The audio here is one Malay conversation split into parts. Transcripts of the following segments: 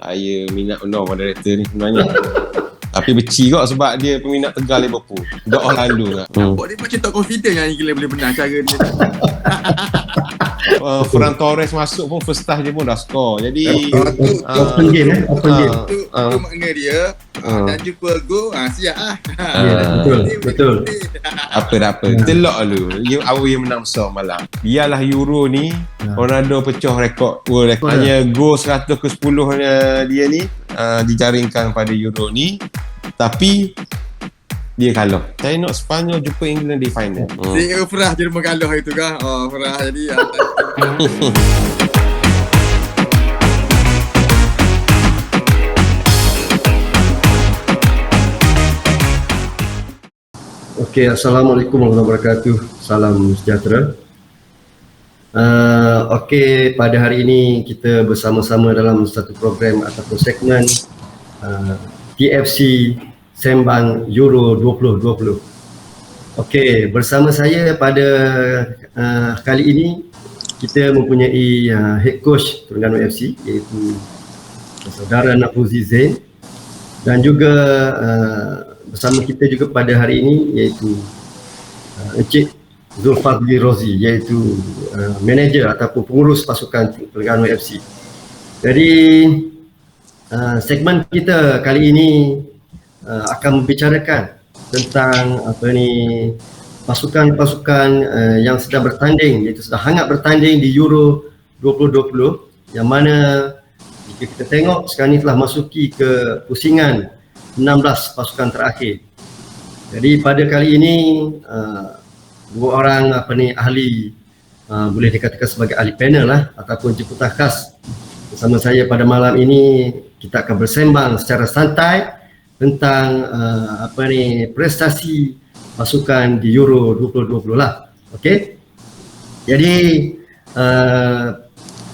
Saya minat benar moderator ni sebenarnya. Tapi beci kot sebab dia peminat Tegal Liverpool. Dok Orlando lah. Nampak dia macam tak confident yang gila boleh menang cara dia. Ferran Torres masuk pun first touch dia pun dah score. Jadi open game open game. Itu makna dia dan jumpa gol, siap lah. Betul. Apa. Kita lock dulu. Awal yang menang besar malam. Biarlah Euro ni Ronaldo pecah rekod world record. Hanya gol 100 ke 10 dia ni dijaringkan pada Euro ni. Tapi dia kalah. Saya nak Sepanyol jumpa England di final. Dia Farah Jerman kalah itu kan. Farah jadi Okey, Assalamualaikum warahmatullahi wabarakatuh. Salam sejahtera. Okey, pada hari ini kita bersama-sama dalam satu program ataupun segmen TFC Sembang Euro 2020. Okey, bersama saya pada kali ini kita mempunyai head coach Terengganu FC iaitu saudara Nafruzi Zain, dan juga bersama kita juga pada hari ini iaitu Encik Zulfadli Rozi, iaitu manager ataupun pengurus pasukan Terengganu FC. Jadi segmen kita kali ini akan membicarakan tentang pasukan-pasukan yang sedang bertanding, iaitu sudah hangat bertanding di Euro 2020, yang mana jika kita tengok sekarang ini telah masuki ke pusingan 16 pasukan terakhir. Jadi pada kali ini dua orang ahli, boleh dikatakan sebagai ahli panel lah ataupun jemputan khas bersama saya pada malam ini. Kita akan bersembang secara santai tentang prestasi pasukan di Euro 2020 lah. Okey. Jadi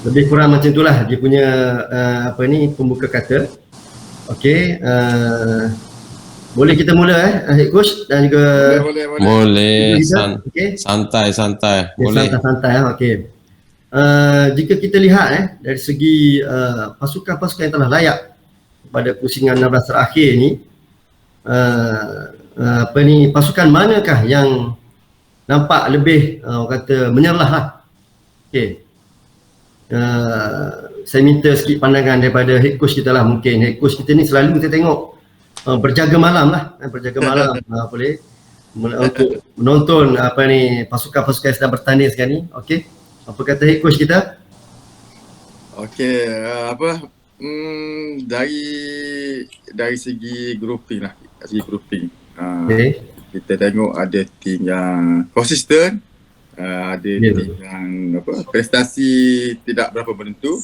lebih kurang macam itulah dia punya pembuka kata. Okey, boleh kita mula head coach dan juga boleh. Okay. Santai. Boleh. Santai. Okey. Jika kita lihat dari segi pasukan-pasukan yang telah layak pada pusingan 16 terakhir ni, pasukan manakah yang nampak lebih menyerlah lah. Okey. Saya minta sikit pandangan daripada head coach kita lah. Mungkin head coach kita ni selalu kita tengok berjaga malam lah, boleh untuk menonton pasukan-pasukan yang sedang bertanding sekarang ni. Okey. Apa kata head coach kita? Okey, dari segi grouping lah, okay. Kita tengok ada tim yang konsisten, ada tim yang prestasi tidak berapa menentu,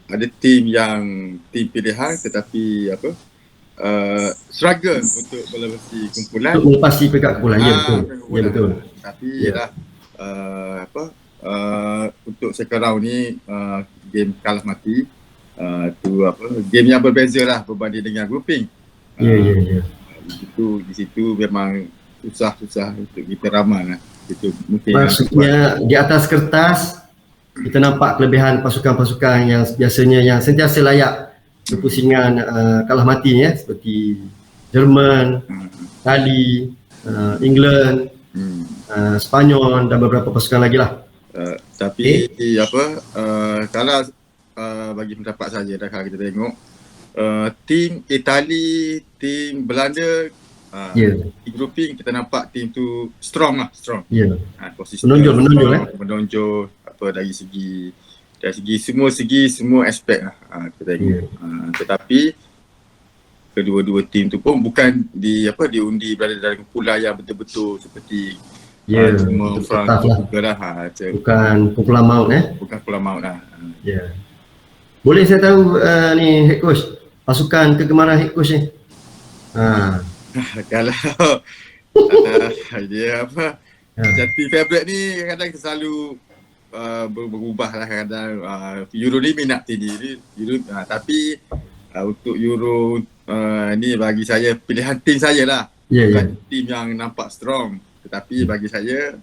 ada tim yang tim pilihan tetapi struggle untuk melepasi kumpulan, untuk melepasi peringkat kumpulan. Betul. Tapi untuk second round ni game kalah mati, game yang berbeza lah berbanding dengan grouping. Di situ memang susah untuk kita ramal lah. Itu mungkin maksudnya di atas kertas kita nampak kelebihan pasukan-pasukan yang biasanya yang sentiasa layak berpusingan kalah mati seperti Jerman, Itali, England, Spanyol dan beberapa pasukan lagi lah. Tapi kalau bagi pendapat saya kalau kita tengok tim Itali, tim Belanda, di grouping kita nampak tim tu strong. Menonjol dari segi semua aspek lah kita tengok. Tetapi kedua-dua tim tu pun bukan diundi berada dalam kumpulan yang betul-betul seperti semua bukan kumpulan maut bukan kumpulan maut lah. Boleh saya tahu ni head coach, pasukan kegemaran head coach ni? Kalau dia macam tim favourite ni kadang selalu berubah lah. Kadang Euro ni minat tim ni Euro, tapi untuk Euro ni bagi saya pilihan tim saya lah. Bukan tim yang nampak strong, tetapi bagi saya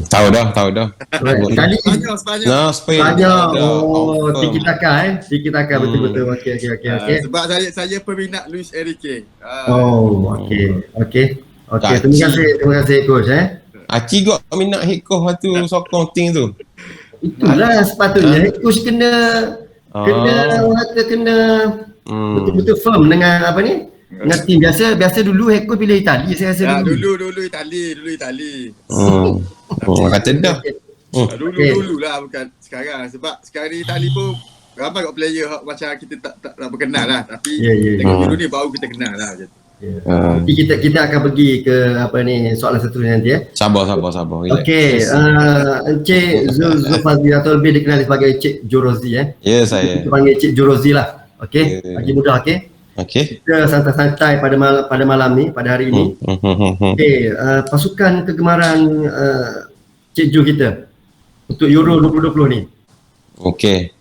Tahu dah. Kali Spanyol. Spain. banyak Confirm. tiki taka betul-betul. Okey. Sebab saya peminat Luis Enrique. Okey. Kak Terima kasih coach Aci juga minat head coach tu sokong tim tu. Itulah sepatutnya head coach kena orang kata kena betul-betul firm dengan apa ni? Dengan tim. Biasa dulu head coach pilih Itali saya rasa Dulu Itali. Orang kata dah. Dulu lah, bukan sekarang. Sebab sekarang ni Itali pun ramai kat player macam kita tak berkenal lah. Tapi dengan dulu ni baru kita kenal lah macam tu. Nanti kita akan pergi ke apa ni soalan seterusnya nanti Sabar. Okey, Encik Zulfazli atau lebih dikenali sebagai Cik Jorozi Ya, saya. Kita panggil Cik Jorozi lah. Okey, bagi mudah Okey. Kita santai-santai pada malam ni, pada hari ini. Okey, pasukan kegemaran Cik Jo kita untuk Euro 2020 ni. Okey.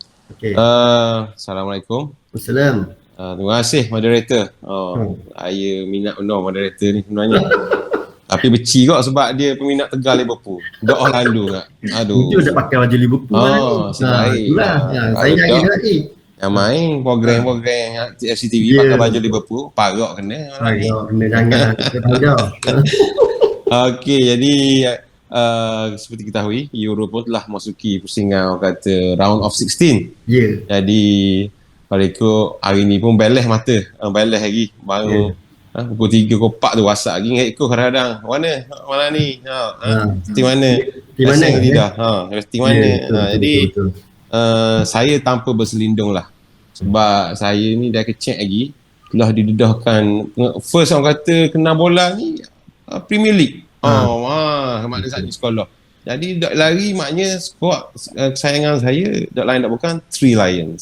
Assalamualaikum. Assalam. Terima kasih moderator. Saya minat benar moderator ni sebenarnya. Tapi beci kot sebab dia peminat Tegal Liverpool. Dok Orlando kat. Aduh. Dia dah pakai baju Liverpool itulah. Saya ingat dia lagi. Yang main program FCTV pakai baju Liverpool, parok kena. Kena jangan kita tahu dah. Okey, jadi seperti kita ketahui, Euro pun telah masuki pusingan orang kata round of 16. Ya. Jadi kalau ikut hari ni pun beles mata, beles lagi baru pukul 3 pukul 4 tu WhatsApp lagi ikut kadang-kadang mana ni tim mana tidak tim mana jadi betul. Saya tanpa berselindung lah sebab saya ni dah kecil lagi telah didedahkan first orang kata kenal bola ni Premier League maknanya saat ni sekolah jadi dak lari maknanya skuad kesayangan saya dak lain dak bukan Three Lion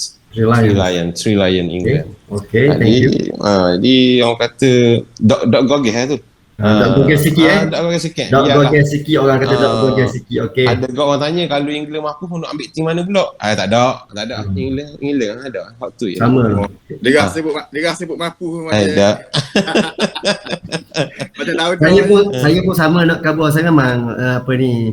England. Okay, thank you. Jadi orang kata dok gogeh tu. Dok gogeh sikit Dok gogeh sikit. Dok gogeh sikit orang kata dok gogeh sikit. Okey. Ada orang tanya kalau England mampu pun nak ambil tim mana pula? Tak ada. England ada. Hak tu je. Sama. Dia sebut mampu macam. Ada. Macam tahun saya pun sama nak khabar saya memang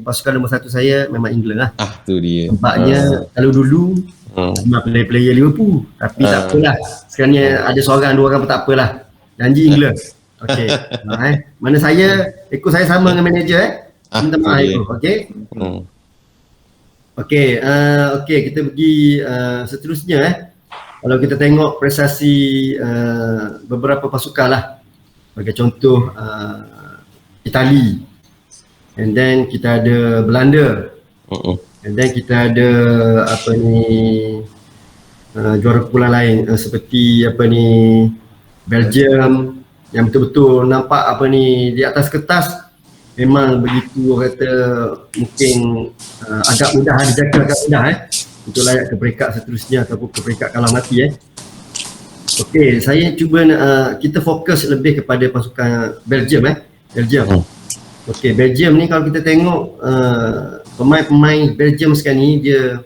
pasukan nombor 1 saya memang England lah. Tu dia. Nampaknya kalau dulu memang player Liverpool tapi tak apalah. Sekarang ni ada seorang dua orang pun tak apalah. Janji England. Okey. Mana saya ikut saya sama dengan manager minta maaf okey. Okey kita pergi seterusnya Kalau kita tengok prestasi beberapa pasukan lah. Bagi contoh Itali. And then kita ada Belanda. And then kita ada juara kumpulan lain seperti Belgium yang betul-betul nampak di atas kertas memang begitu orang kata mungkin agak mudah dijangka agak mudah untuk layak ke peringkat seterusnya ataupun ke peringkat kalah mati Okey, saya cuba kita fokus lebih kepada pasukan Belgium Belgium. Okey, Belgium ni kalau kita tengok pemain-pemain Belgium sekarang ni dia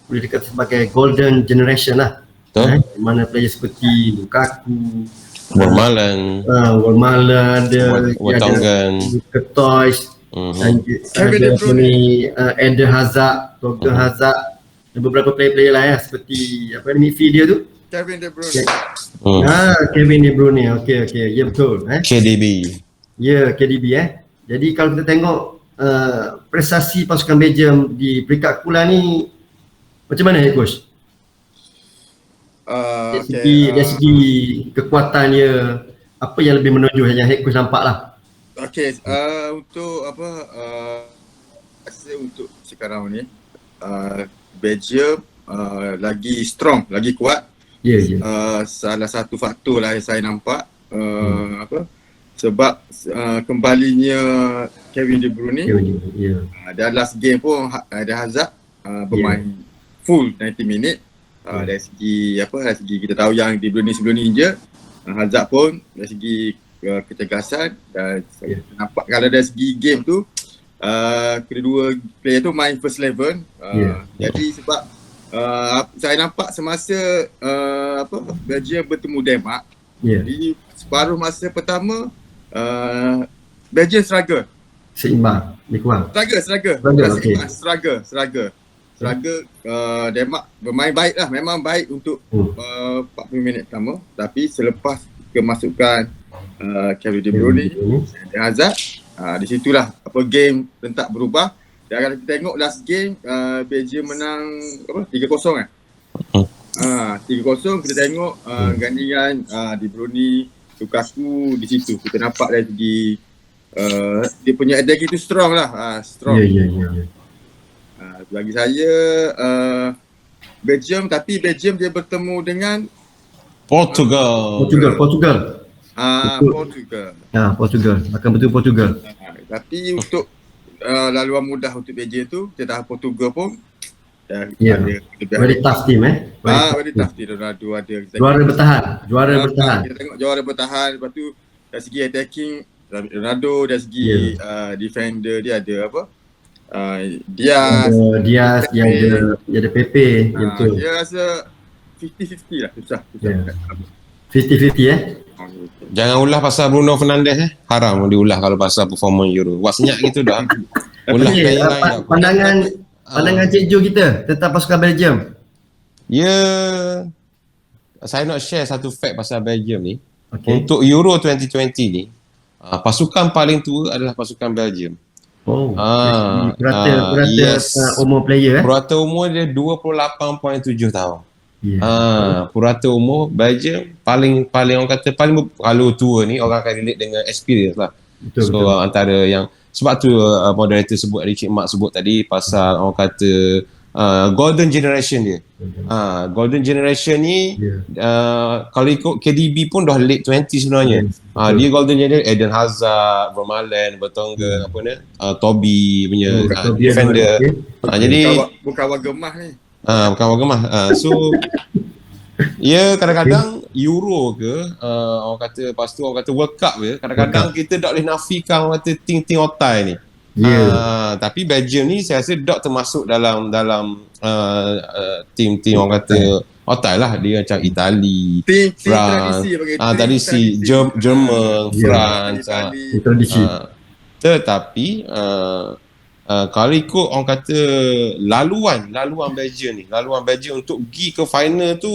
boleh dikatakan sebagai golden generation lah. Mana player seperti Lukaku, Vermaelen, ada Courtois, dan ada Eden Hazard, Torgan Hazard dan beberapa player-player lain seperti midfield dia tu Kevin De Bruyne. Kevin De Bruyne. Okey, ya betul. KDB. Ya, KDB Jadi kalau kita tengok prestasi pasukan Belgium di peringkat kumpulan ni macam mana coach? Dari segi kekuatan dia, apa yang lebih menonjol yang head coach nampak lah? Okey, untuk rasa untuk sekarang ni Belgium lagi strong, lagi kuat. Salah satu faktor lah yang saya nampak sebab kembalinya Kevin De Bruyne. Dan last game pun ada Hazard bermain full 90 minit. Dari segi dari segi kita tahu yang De Bruyne sebelum ni injured, Hazard pun dari segi ketegasan dan nampak kalau dari segi game tu kedua player tu main first 11. Jadi sebab saya nampak semasa Belgium bertemu Denmark, jadi separuh masa pertama Belgium struggle seimbang, lebih kurang. Struggle. Struggle, okey. Struggle. Denmark bermain baik lah. Memang baik untuk 40 minit pertama. Tapi selepas kemasukan Kevin De Bruyne dan Hazard, di situlah game rentak berubah. Dan kalau kita tengok last game, Belgium menang 3-0 kan? 3-0 kita tengok gandingan De Bruyne, Lukaku di situ. Kita nampak dari segi dia punya attacking tu strong lah. Strong. Ya. Bagi saya Belgium, tapi Belgium dia bertemu dengan Portugal. Portugal. Portugal. Akan betul Portugal. Tapi untuk laluan mudah untuk Belgium tu, kita tahu Portugal pun very tough team very tough team. Ronaldo ada. Juara bertahan. Kita tengok juara bertahan. Lepas tu dari segi attacking Ronaldo, dari segi defender dia ada apa? Diaz, dia ada Pepe, betul. Dia rasa 50-50 lah, susah. 50-50 Jangan ulah pasal Bruno Fernandes haram diulah kalau pasal performa Euro. Buat senyap gitu dah. Ulah lain. Pandangan Cik Jo kita tentang pasukan Belgium. Saya nak share satu fact pasal Belgium ni. Okay. Untuk Euro 2020 ni, pasukan paling tua adalah pasukan Belgium. Purata umur player Purata umur dia 28.7 tahun. Purata umur Belgium paling orang kata paling kalau tua ni orang akan relate dengan experience lah. Betul. Antara yang sebab tu moderator sebut, Cik Mak sebut tadi pasal orang kata golden generation dia. Golden generation ni kalau ikut KDB pun dah late 20 sebenarnya. Dia golden generation, Eden Hazard, Vermaelen, Vertonghen, apa ni, Toby punya defender. Jadi bukan awak gemah ni. Bukan awak gemah. So kadang-kadang Euro ke orang kata lepas tu orang kata World Cup ke, kadang-kadang kita tak boleh nafikan orang kata ting-ting otai ni. Tapi Belgium ni saya rasa dok termasuk dalam tim-tim orang kata otai lah. Dia macam Itali, France, tradisi Jerman, France, tradisi. Tetapi kalau ikut orang kata laluan Belgium untuk pergi ke final tu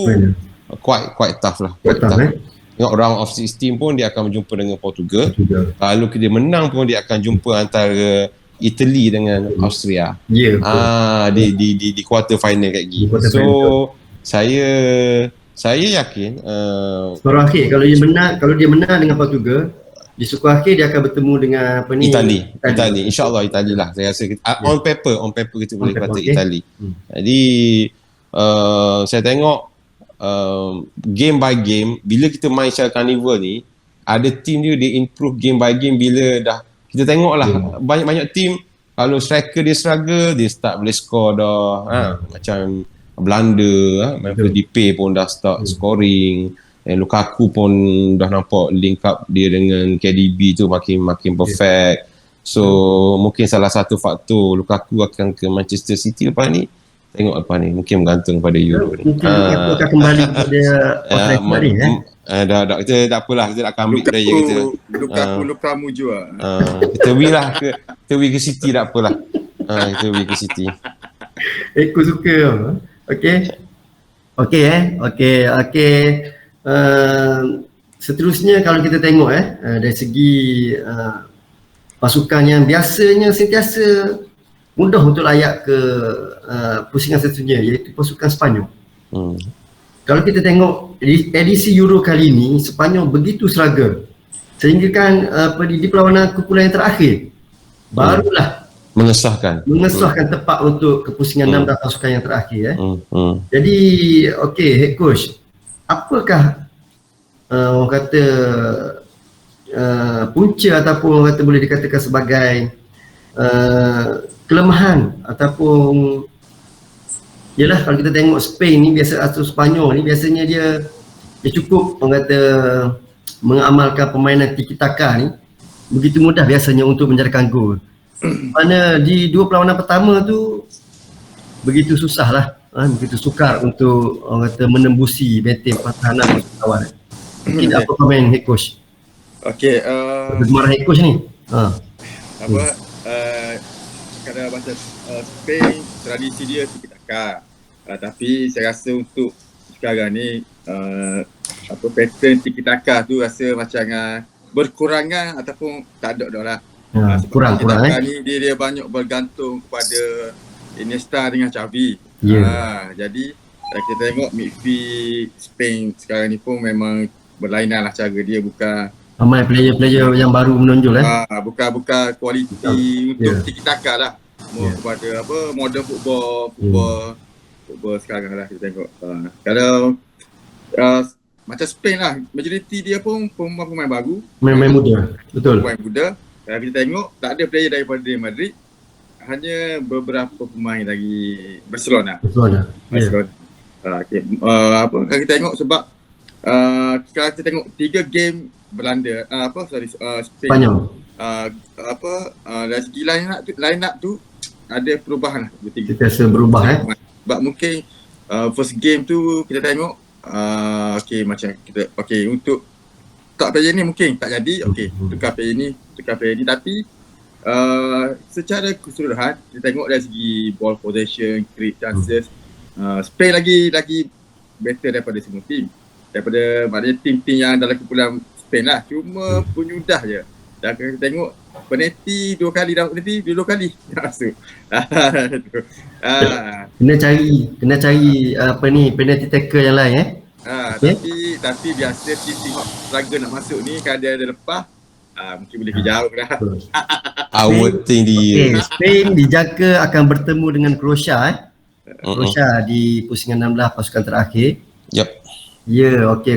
quite tough lah. Tengok round of 16 pun dia akan berjumpa dengan Portugal. Kalau dia menang pun dia akan jumpa antara Italy dengan Austria. Di quarter final kat gini. So saya yakin skor akhir kalau dia menang dengan Portugal, di skor akhir dia akan bertemu dengan apa ni? Itali. InsyaAllah Itali lah. Saya rasa on paper kita boleh kata Itali. Jadi saya tengok game by game, bila kita main secara carnival ni, ada team dia improve game by game. Bila dah kita tengok lah banyak-banyak team, kalau striker dia struggle, dia start boleh score dah. Macam Belanda, Memphis Depay pun dah start scoring. Lukaku pun dah nampak link up dia dengan KDB tu makin perfect. So mungkin salah satu faktor Lukaku akan ke Manchester City lepas ni. Tengok lepas ni mungkin bergantung pada Euro ni. Mungkin Lukaku akan kembali kepada tadi dah kita tak apalah, kita akan ambil player kita. Lukaku jua. Kita win ke City tak apalah. Kita win ke City. Aku suka. Okey. Seterusnya kalau kita tengok dari segi pasukan yang biasanya sentiasa mudah untuk layak ke pusingan seterusnya, iaitu pasukan Sepanyol. Kalau kita tengok edisi Euro kali ini, Sepanyol begitu struggle sehingga kan di perlawanan kumpulan yang terakhir barulah mengesahkan tepat untuk kepusingan 16 pasukan yang terakhir. Jadi head coach, apakah orang kata punca ataupun orang kata boleh dikatakan sebagai kelemahan ataupun yalah, kalau kita tengok Spain ni atau Sepanyol ni biasanya dia cukup orang kata mengamalkan permainan tiki-taka ni begitu mudah biasanya untuk menjadikan gol. Mana di dua perlawanan pertama tu begitu susah lah, begitu sukar untuk orang kata menembusi benteng pertahanan lawan. Mungkin apa komen head coach? Okey, Bagaimana head coach ni? Kalau macam Spain, tradisi dia tiki taka. Tapi saya rasa untuk sekarang ni pattern tiki taka tu rasa macam berkurangan ataupun tak ada dah lah. Kurang ni dia banyak bergantung kepada Iniesta dengan Xavi. Jadi kita tengok midfield Spain sekarang ni pun memang berlainan lah cara dia, bukan ramai player-player yang baru menonjol bukan kualiti untuk tiki taka lah. Kepada modern football sekarang lah kita tengok. Kalau macam Spain lah, majoriti dia pun pemain baru, pemain muda. Betul. Pemain muda. Kalau kita tengok tak ada player daripada Real Madrid, hanya beberapa pemain dari Barcelona. Kalau kita tengok sebab kalau kita tengok 3 game Belanda Spanyol. Dari segi line up tu ada perubahan lah. Kita rasa berubah Sebab mungkin first game tu kita tengok macam kita untuk tak player ni mungkin tak jadi, tukar player ni, tapi secara keseluruhan kita tengok dari segi ball possession, create chances, Spain lagi better daripada semua tim. Daripada maknanya tim-tim yang dalam kumpulan Spain lah. Cuma penyudah je. Dan kita tengok penalti 2 kali dapat penalti, 2 kali masuk. Kena cari penalty taker yang lain Tapi biasa tim tengok struggle nak masuk ni, kalau dia ada lepas mungkin boleh pergi jauh dah. Spain dijaga akan bertemu dengan Croatia Croatia di pusingan 16 pasukan terakhir.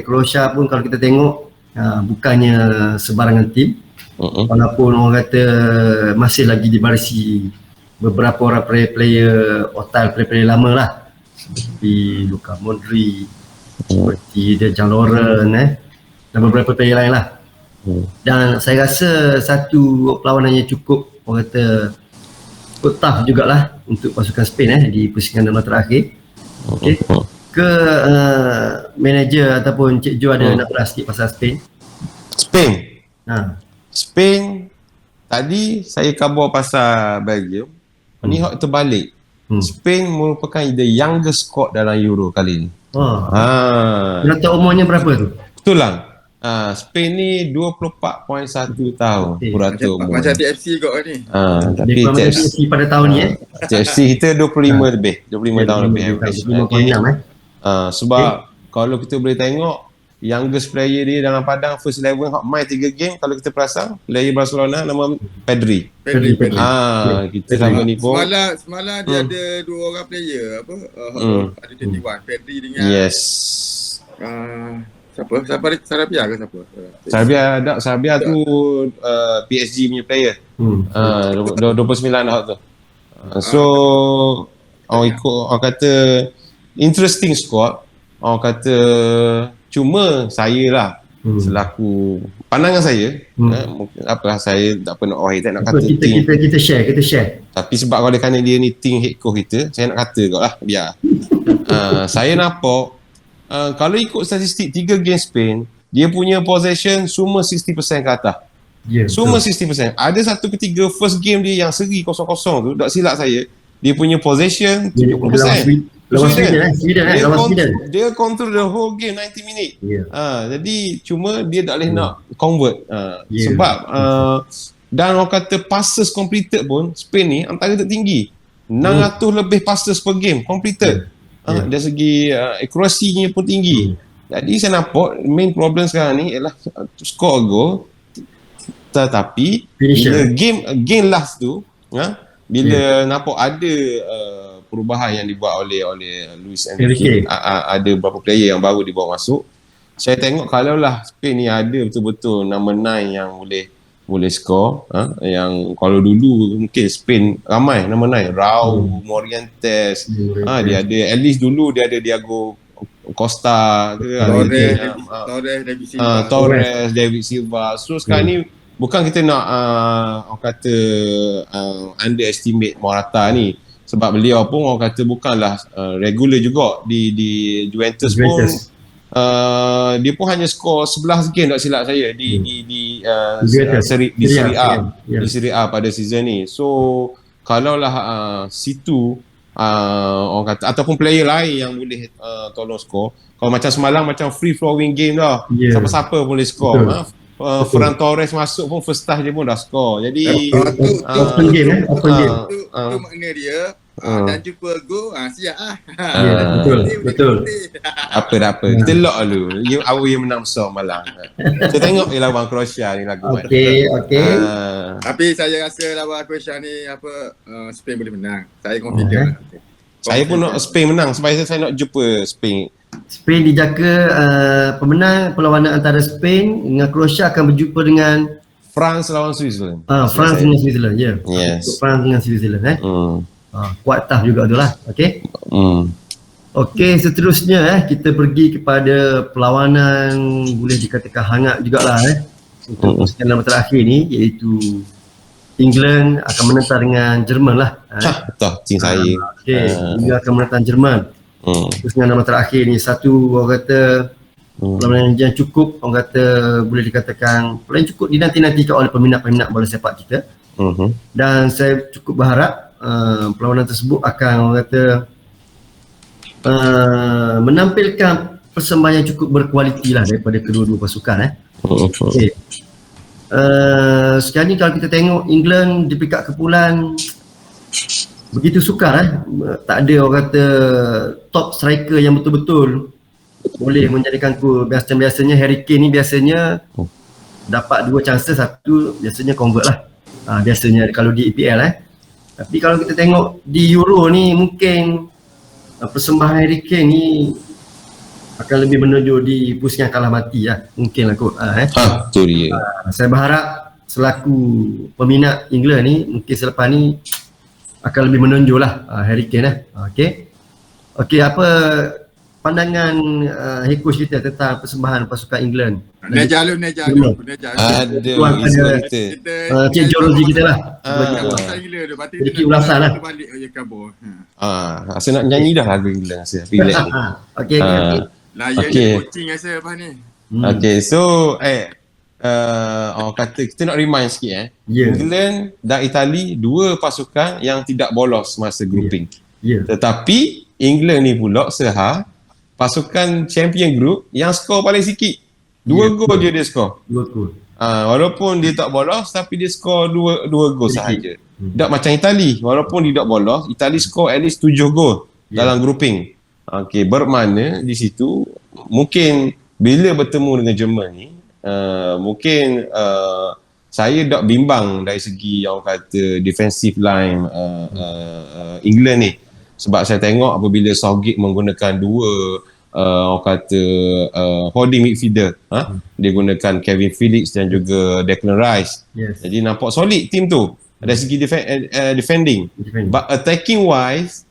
Croatia pun kalau kita tengok bukannya sebarangan tim. Walaupun orang kata masih lagi dibarisi beberapa orang player lama lah, seperti Luka Modric, seperti Dejan Lovren dan beberapa player lain lah. Dan saya rasa satu perlawanan yang cukup orang kata tough jugalah untuk pasukan Spain di pusingan 16 terakhir. Manager ataupun Cik Jo ada nak beras sikit pasal Spain? Spain tadi saya khabar pasal Belgium. Ni hak terbalik. Spain merupakan the youngest squad dalam Euro kali ni. Rata umurnya berapa tu? Betul lah. Spain ni 24.1 tahun purata umur. Macam TFC kot ni. Tapi TFC pada tahun ni TFC kita 25 lebih. 25 tahun lebih. 25.6 sebab kalau kita boleh tengok youngest player dia dalam padang first 11 hak main 3 game, kalau kita perasan player Barcelona nama Pedri. Kita sama ni pun semalam dia ada 2 orang player ada 21 Pedri dengan siapa Sarabia ke siapa? Sarabia tu PSG punya player. 29 dah tu. So orang kata interesting squad. Orang kata cuma saya lah selaku pandangan saya mungkin apalah saya tak pernah tak nak kata kita share. Tapi sebab oleh kerana dia ni team head coach kita, saya nak kata kot lah biar. Saya nampak kalau ikut statistik 3 game Spain, dia punya possession semua 60% ke atas. Semua 60%. Ada satu ketiga first game dia yang seri 0-0 tu, tak silap saya, dia punya possession 70%. Dia control the whole game 90 minit. Jadi cuma dia tak boleh nak convert. Sebab dan orang kata passes completed pun Spain ni antara tertinggi. 600 lebih passes per game completed. Dari segi akurasinya pun tinggi. Jadi saya nampak main problem sekarang ni ialah score goal, tetapi bila game last tu bila nampak ada perubahan yang dibuat oleh Luis Enrique, ada beberapa player yang baru dibawa masuk, saya tengok kalaulah Spain ni ada betul-betul number 9 yang boleh score, yang kalau dulu mungkin Spain ramai number 9, Raul, Morientes, dia ada at least dulu dia ada Diego Costa ke, Torres, David Silva. So sekarang ni bukan kita nak orang kata underestimate Morata ni, sebab beliau pun orang kata bukanlah regular juga di Juventus pun. Dia pun hanya skor 11 game tak silap saya di Serie A pada season ni. So kalaulah situ orang kata ataupun player lain yang boleh tolong skor. Kalau macam semalam macam free flowing game dah. Siapa-siapa boleh skor. Ferran Torres masuk pun first touch dia pun dah skor. Jadi open game open game. Tu makna dia dan jumpa gol siap ah. Betul. Apa. Kita lock dulu. Yang menang besar malam. Kita tengok je lawan Croatia ni lagu. Okey. Tapi saya rasa lawan Croatia ni Spain boleh menang. Saya confident. Saya pun nak Spain menang sebab saya nak jumpa Spain. Spain dijangka pemenang perlawanan antara Spain dengan Croatia akan berjumpa dengan France lawan Switzerland. France dengan Switzerland, ya. Yes. France dengan Switzerland kuat tough juga tu lah. Okey. Okey, seterusnya kita pergi kepada perlawanan boleh dikatakan hangat jugalah untuk persekitaran nama terakhir ni, iaitu England akan menentang dengan Jerman lah. Betul, tim saya. Okey, England akan menentang Jerman. Terus dengan nama terakhir ni, satu orang kata perlawanan yang cukup, orang kata boleh dikatakan paling cukup dinanti-nantikan oleh peminat-peminat bola sepak kita. Dan saya cukup berharap perlawanan tersebut akan orang kata menampilkan persembahan yang cukup berkualiti lah daripada kedua-dua pasukan. Okay. Sekarang ni kalau kita tengok England di peringkat kepulan begitu sukar tak ada orang kata top striker yang betul-betul boleh menjadikan gol. Biasanya Harry Kane ni biasanya dapat 2 chances, satu biasanya convert lah biasanya kalau di EPL tapi kalau kita tengok di Euro ni mungkin persembahan Harry Kane ni akan lebih menuju di pusing yang kalah mati mungkin lah kot itu dia. Saya berharap selaku peminat England ni mungkin selepas ni akan lebih menonjol lah Harry Kane Okey, apa pandangan head coach kita tentang persembahan pasukan England? Naik jalur. Ada Cik Jorozi kita lah. Sedikit ulasan lah. Rasa nak nyanyi dah lagu England rasa. Relax ni. Okey. Layan coaching rasa apa ni. Okay, so orang kata kita nak remind sikit England dan Itali dua pasukan yang tidak bolos masa grouping. Tetapi England ni pula pasukan champion group yang skor paling sikit. 2 gol je dia skor. 2 gol. Walaupun dia tak bolos tapi dia skor 2 gol sahaja. Tak macam Itali, walaupun dia tak bolos, Itali skor at least 7 gol dalam grouping. Okey, bermakna di situ mungkin bila bertemu dengan Jerman ni mungkin saya tak bimbang dari segi yang kata defensive line England ni, sebab saya tengok apabila Southgate menggunakan 2 orang kata holding midfielder dia gunakan Kevin Phillips dan juga Declan Rice. Jadi nampak solid team tu dari segi defending. But attacking wise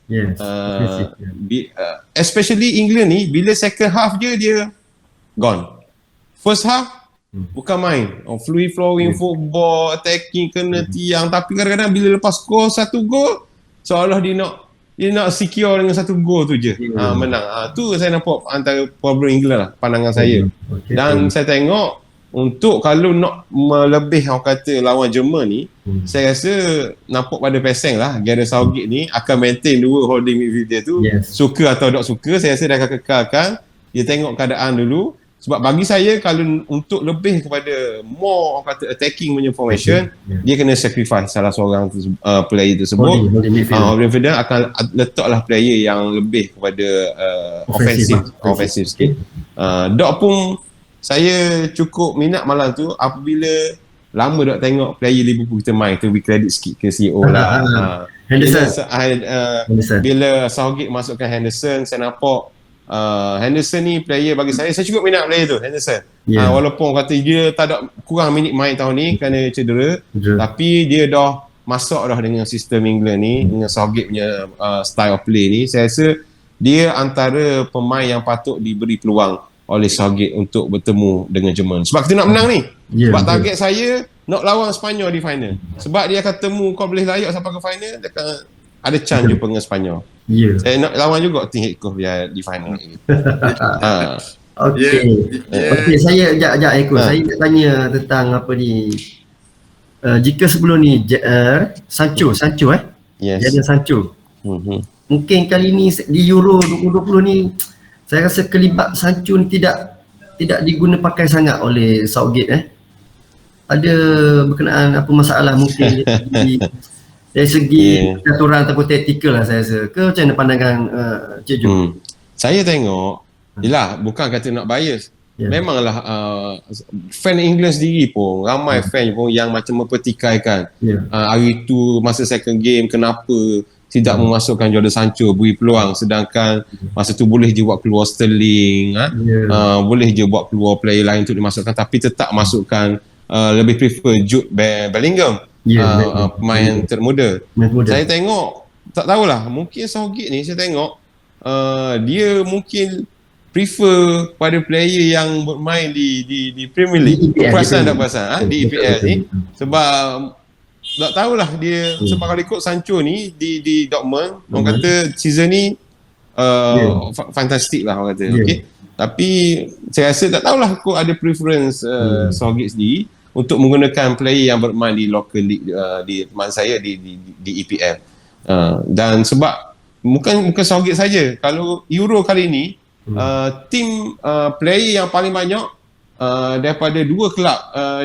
especially England ni bila second half dia gone. First half bukan main free flowing football, attacking kena tiang, tapi kadang-kadang bila lepas skor 1 gol seolah dia nak secure dengan 1 gol tu je menang. Tu saya nampak antara problem England lah, pandangan saya. Dan saya tengok untuk kalau nak melebih orang kata lawan Jerman ni, saya rasa nampak pada peseng lah Gareth Southgate ni akan maintain 2 holding midfielder tu. Suka atau tak suka, saya rasa dia akan kekalkan. Dia tengok keadaan dulu. Sebab bagi saya kalau untuk lebih kepada more orang kata attacking punya formation, dia kena sacrifice salah seorang player tersebut. Holding midfielder akan letaklah player yang lebih kepada offensive sikit. Dok pun saya cukup minat malam tu apabila lama dok tengok player Liverpool kita main tu, beri credit sikit ke CEO lah. Henderson. Bila Southgate masukkan Henderson, saya nampak Henderson ni player bagi saya cukup minat player tu Henderson. Walaupun kata dia tak ada kurang minit main tahun ni kerana cedera, tapi dia dah masuk dah dengan sistem England ni, dengan Southgate punya style of play ni. Saya rasa dia antara pemain yang patut diberi peluang oleh Southgate untuk bertemu dengan Jerman. Sebab kita nak menang ni. Sebab target saya nak lawan Sepanyol di final. Sebab dia akan temu, kau boleh layak sampai ke final, dia akan ada chance jumpa dengan Sepanyol. Saya nak lawan juga tim head coach biar di final. Okey, saya sekejap Eko. Saya nak tanya tentang apa ni. Jika sebelum ni Sancho Jadon Sancho. Mhm. Mungkin kali ni di Euro 2020 ni saya rasa kelibat Sancho ni tidak diguna pakai sangat oleh Southgate. Ada berkenaan apa masalah mungkin dari segi peraturan ataupun taktikal lah saya rasa. Ke macam mana pandangan Cik Jo? Saya tengok, yelah bukan kata nak bias. Memanglah fan England sendiri pun, ramai fan pun yang macam mempertikaikan hari tu masa second game kenapa tidak memasukkan Jadon Sancho, beri peluang, sedangkan masa tu boleh je buat keluar Sterling, boleh je buat keluar player lain untuk dimasukkan, tapi tetap masukkan, lebih prefer Jude Bellingham, pemain termuda. Saya tengok, tak tahulah, mungkin Southgate ni saya tengok dia mungkin prefer pada player yang bermain di Premier League. Perasan tak perasan di EPL ni, sebab tak tahulah dia sebab kalau ikut Sancho ni di Dortmund, orang kata season ni fantastik lah orang kata. Okey, tapi saya rasa tak tahulah kok ada preference Southgate sendiri untuk menggunakan player yang bermain di local league, di teman saya di EPL. Dan sebab bukan Southgate saja, kalau Euro kali ni tim player yang paling banyak daripada dua kelab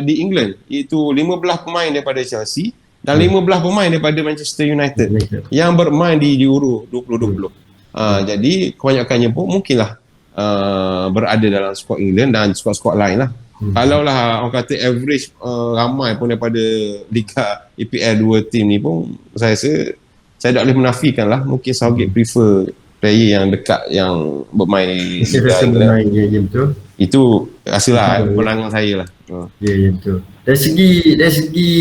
di England, iaitu 15 pemain daripada Chelsea dan 15 pemain daripada Manchester United yang bermain di Euro 2020. Jadi kebanyakannya pun mungkinlah berada dalam skuad England dan skuad-skuad lain lah. Kalaulah orang kata average ramai pun daripada Liga EPL dua tim ni pun, saya rasa saya tak boleh menafikan lah, mungkin Southgate prefer player yang dekat yang bermain di Liga England. Ya, betul. Itu rasalah pandangan saya lah. Ya, betul. Dari segi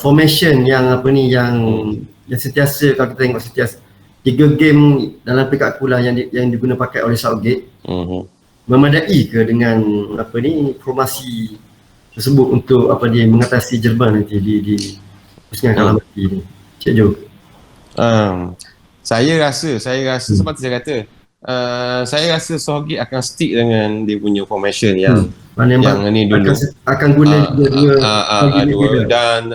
formation yang yang sentiasa, kalau kita tengok sentiasa 3 game dalam peringkat akulah yang diguna pakai oleh Southgate, memadai ke dengan formasi tersebut untuk dia mengatasi Jerman nanti di pusingan kalah mati ni, Cik Jo? Saya rasa sebab tu saya kata saya rasa Southgate akan stick dengan dia punya formation yang ni dulu akan guna dua dan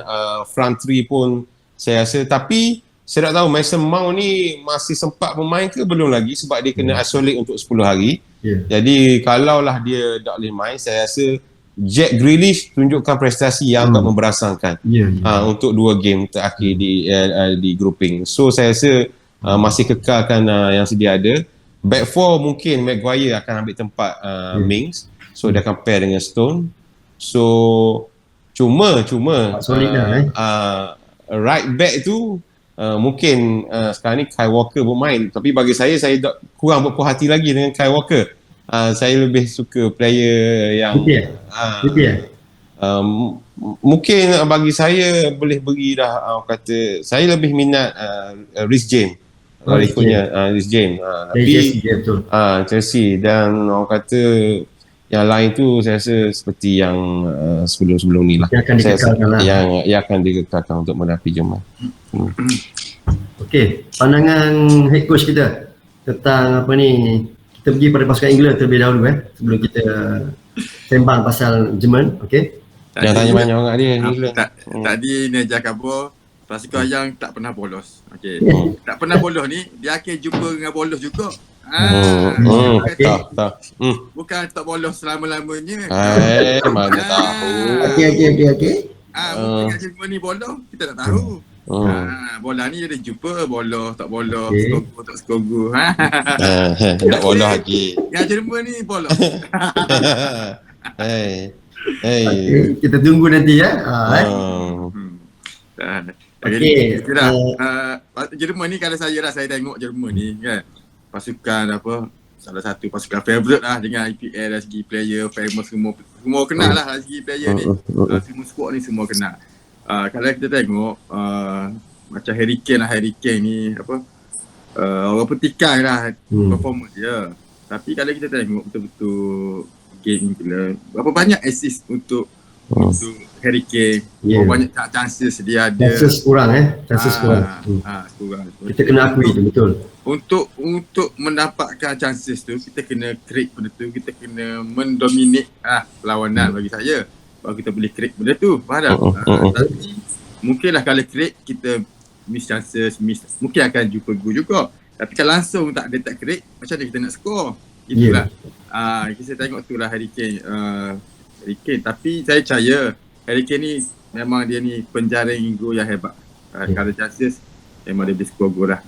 front three pun saya rasa. Tapi saya tak tahu Mason Mount ni masih sempat bermain ke belum lagi, sebab dia kena isolate untuk 10 hari. Jadi kalaulah dia tak boleh main, saya rasa Jack Grealish tunjukkan prestasi yang agak memberangsangkan untuk 2 game terakhir di grouping. So saya rasa masih kekalkan yang sedia ada. Back 4 mungkin Maguire akan ambil tempat Mings, so dia akan pair dengan Stone. So cuma right back tu mungkin sekarang ni Kyle Walker bermain, tapi bagi saya kurang berpuas hati lagi dengan Kyle Walker. Saya lebih suka player yang mungkin bagi saya boleh beri dah, kata saya lebih minat Reece James. Kalau ikutnya Reece James, tapi Chelsea, dan orang kata yang lain tu saya rasa seperti yang sebelum ni lah, yang akan dikekalkan untuk menghadapi Jerman. Okey, pandangan head coach kita tentang kita pergi pada pasukan England terlebih dahulu sebelum kita sembang pasal Jerman. Okey, jangan tanya banyak orang dia. Tadi ni ajar khabar pasukan yang tak pernah bolos. Okey, tak pernah bolos ni dia akan jumpa dengan bolos juga. Bukan tak bolos selama-lamanya. Mana tahu. Okey. Mungkin Jerman ni bolos, kita tak tahu. Bola ni dia jumpa bolos, tak bolos, skogo tak skogo. Tak bolos lagi. Yang Jerman ni bolos. Kita tunggu nanti Okey. Jerman ni kalau saya tengok Jerman ni kan, pasukan salah satu pasukan favourite lah dengan EPL dari segi player famous, semua kenal lah dari segi player ni. Semua squad ni semua kenal. Kalau kita tengok macam Harry Kane ni orang petikai lah performance dia. Tapi kalau kita tengok betul-betul game ni, berapa banyak assist untuk Harry Kane, berapa banyak chances dia ada. Chances kurang kurang. Kita kena akui tu, betul. Untuk mendapatkan chances tu, kita kena create benda tu, kita kena mendominate perlawanan bagi saya. Baru kita boleh create benda tu, faham tak? Tapi mungkinlah kalau create kita miss chances, mungkin akan jumpa gol juga. Tapi kalau langsung tak ada tak kredit, macam mana kita nak score? Itulah. Kita tengok tu lah Harry Kane. Harry Kane. Tapi saya percaya Harry Kane ni memang dia ni penjaring gol yang hebat. Kalau chances memang dia boleh score gol lah.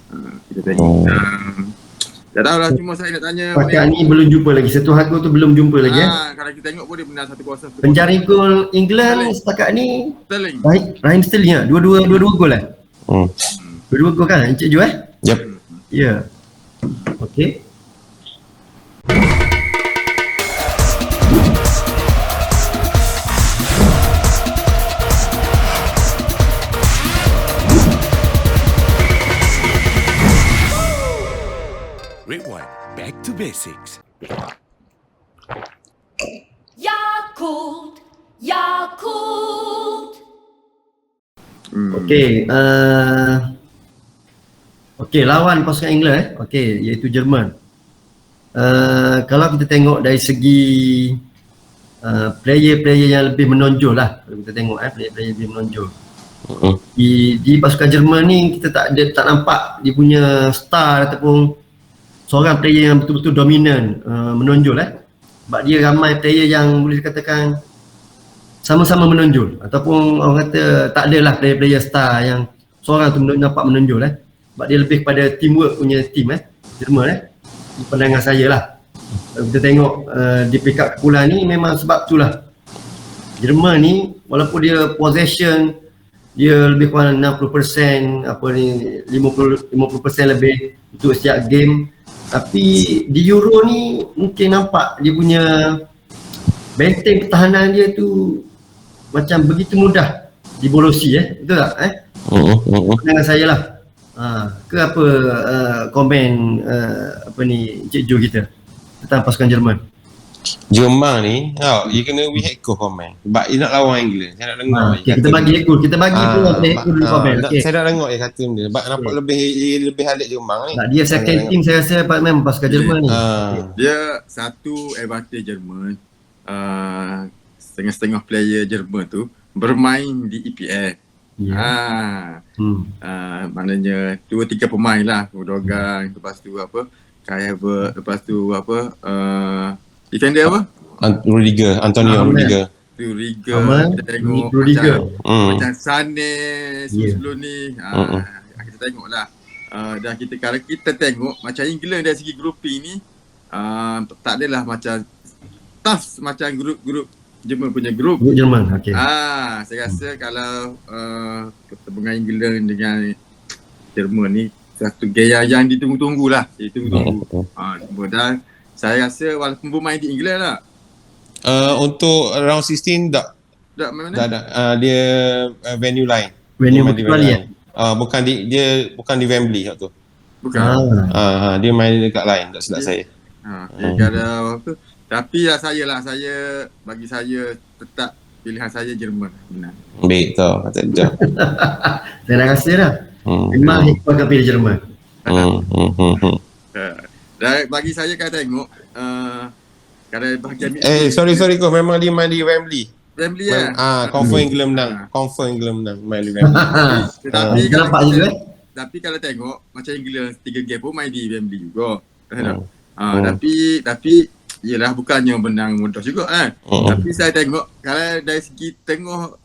Kita tengok. Tak tahu lah, cuma saya nak tanya. Pakat ni belum jumpa lagi. Satu harga tu belum jumpa lagi. Kalau kita tengok pun dia menang 1-0. Penjaring gol England setakat ni Sterling. Raheem Sterling lah. Dua-dua gol lah. Dua-dua gol kan Encik Jo Yep. Ya. Okey. Rewind back to basics. Yakult, Yakult. Okey, lawan pasukan England okey, iaitu Jerman. Kalau kita tengok dari segi player-player yang lebih menonjol lah, kalau kita tengok player-player lebih menonjol. Di pasukan Jerman ni kita tak nampak dia punya star ataupun seorang player yang betul-betul dominan, menonjol sebab dia ramai player yang boleh dikatakan sama-sama menonjol ataupun orang kata tak adalah player-player star yang seorang tu nampak menonjol sebab dia lebih kepada teamwork punya team Jerman di pandangan saya lah. Kalau kita tengok di peringkat kumpulan ni memang sebab tu lah Jerman ni walaupun dia possession dia lebih kurang 60% 50% lebih untuk setiap game, tapi di Euro ni mungkin nampak dia punya benteng pertahanan dia tu macam begitu mudah dibolosi betul tak pandangan saya lah. Ke apa komen apa ni Encik Jo kita tentang pasukan Jerman? Jerman ni, you kena we head coach komen. Sebab dia nak lawan England. Saya nak dengar. Kita bagi ekor dulu komen. Saya nak dengar dia kata benda. Sebab nampak lebih halik Jerman ni. Dia second team saya rasa memang pasukan Jerman ni. Dia satu advantage Jerman. Setengah-setengah player Jerman tu bermain di EPL. Maknanya 2-3 pemain lah, Gundogan, lepas tu apa, Kai Havertz, lepas tu apa, defender apa? Antonio Rudiger. Kita tengok macam Sané sebelum ni. Kita tengok lah. Dan kalau kita tengok macam England dari segi grouping ni, tak adalah macam tough macam grup Jerman punya grup. Jerman, okey. Saya rasa kalau pertembungan England dengan Jerman ni satu gaya yang ditunggu-tunggu lah. Dan saya rasa walaupun bermain di England lah. Untuk round 16 tak mana? dia venue lain. Venue Australia. Bukan di Wembley waktu tu. Bukan. Dia main dekat lain tak silap saya. Kalau apa, tapi bagi saya tetap pilihan saya Jerman menang. Baik tau, kata dia. Saya dah rasa dah. Memang Hikmah akan pilih Jerman. Dan bagi saya kalau tengok kalau bahagian sorry kau memang dia main di Wembley. Wembley confirm England menang main di Wembley. Tapi kalau tengok macam England 3 game pun main di Wembley juga. Tapi yelah bukannya menang mudah juga tapi saya tengok kalau dari segi tengok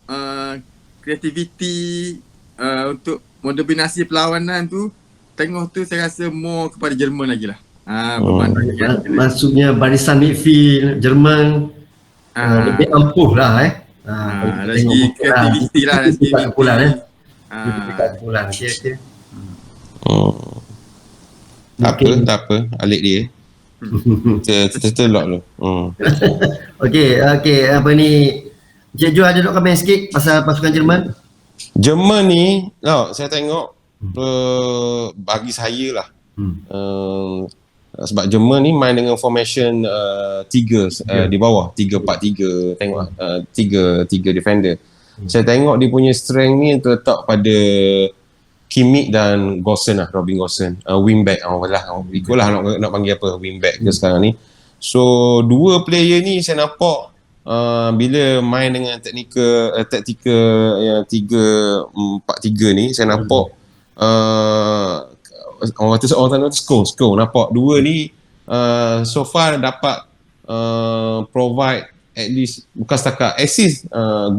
kreativiti untuk mendominasi perlawanan tu, tengok tu saya rasa more kepada Jerman lagi lah. Maksudnya barisan midfield Jerman lebih ampuh lah dari segi kreativiti lah, dari segi kumpulan kumpulan. Okey. Tak apa alik dia. Tertelok lu. Okey, apa ni Encik Jo ada nak komen sikit pasal pasukan Jerman? Jerman ni, saya tengok bagi saya lah. Sebab Jerman ni main dengan formation 3 di bawah, 3-4-3, tengok 3 defender. Saya tengok dia punya strength ni terletak pada Kimmich dan Gosens lah, Robin Gosens, wingback ikut lah nak panggil apa, wingback ke sekarang ni. So dua player ni saya nampak bila main dengan taktikal yang 3-4-3 ni, saya nampak orang kata skor nampak dua ni so far dapat provide at least bukan setakat assist,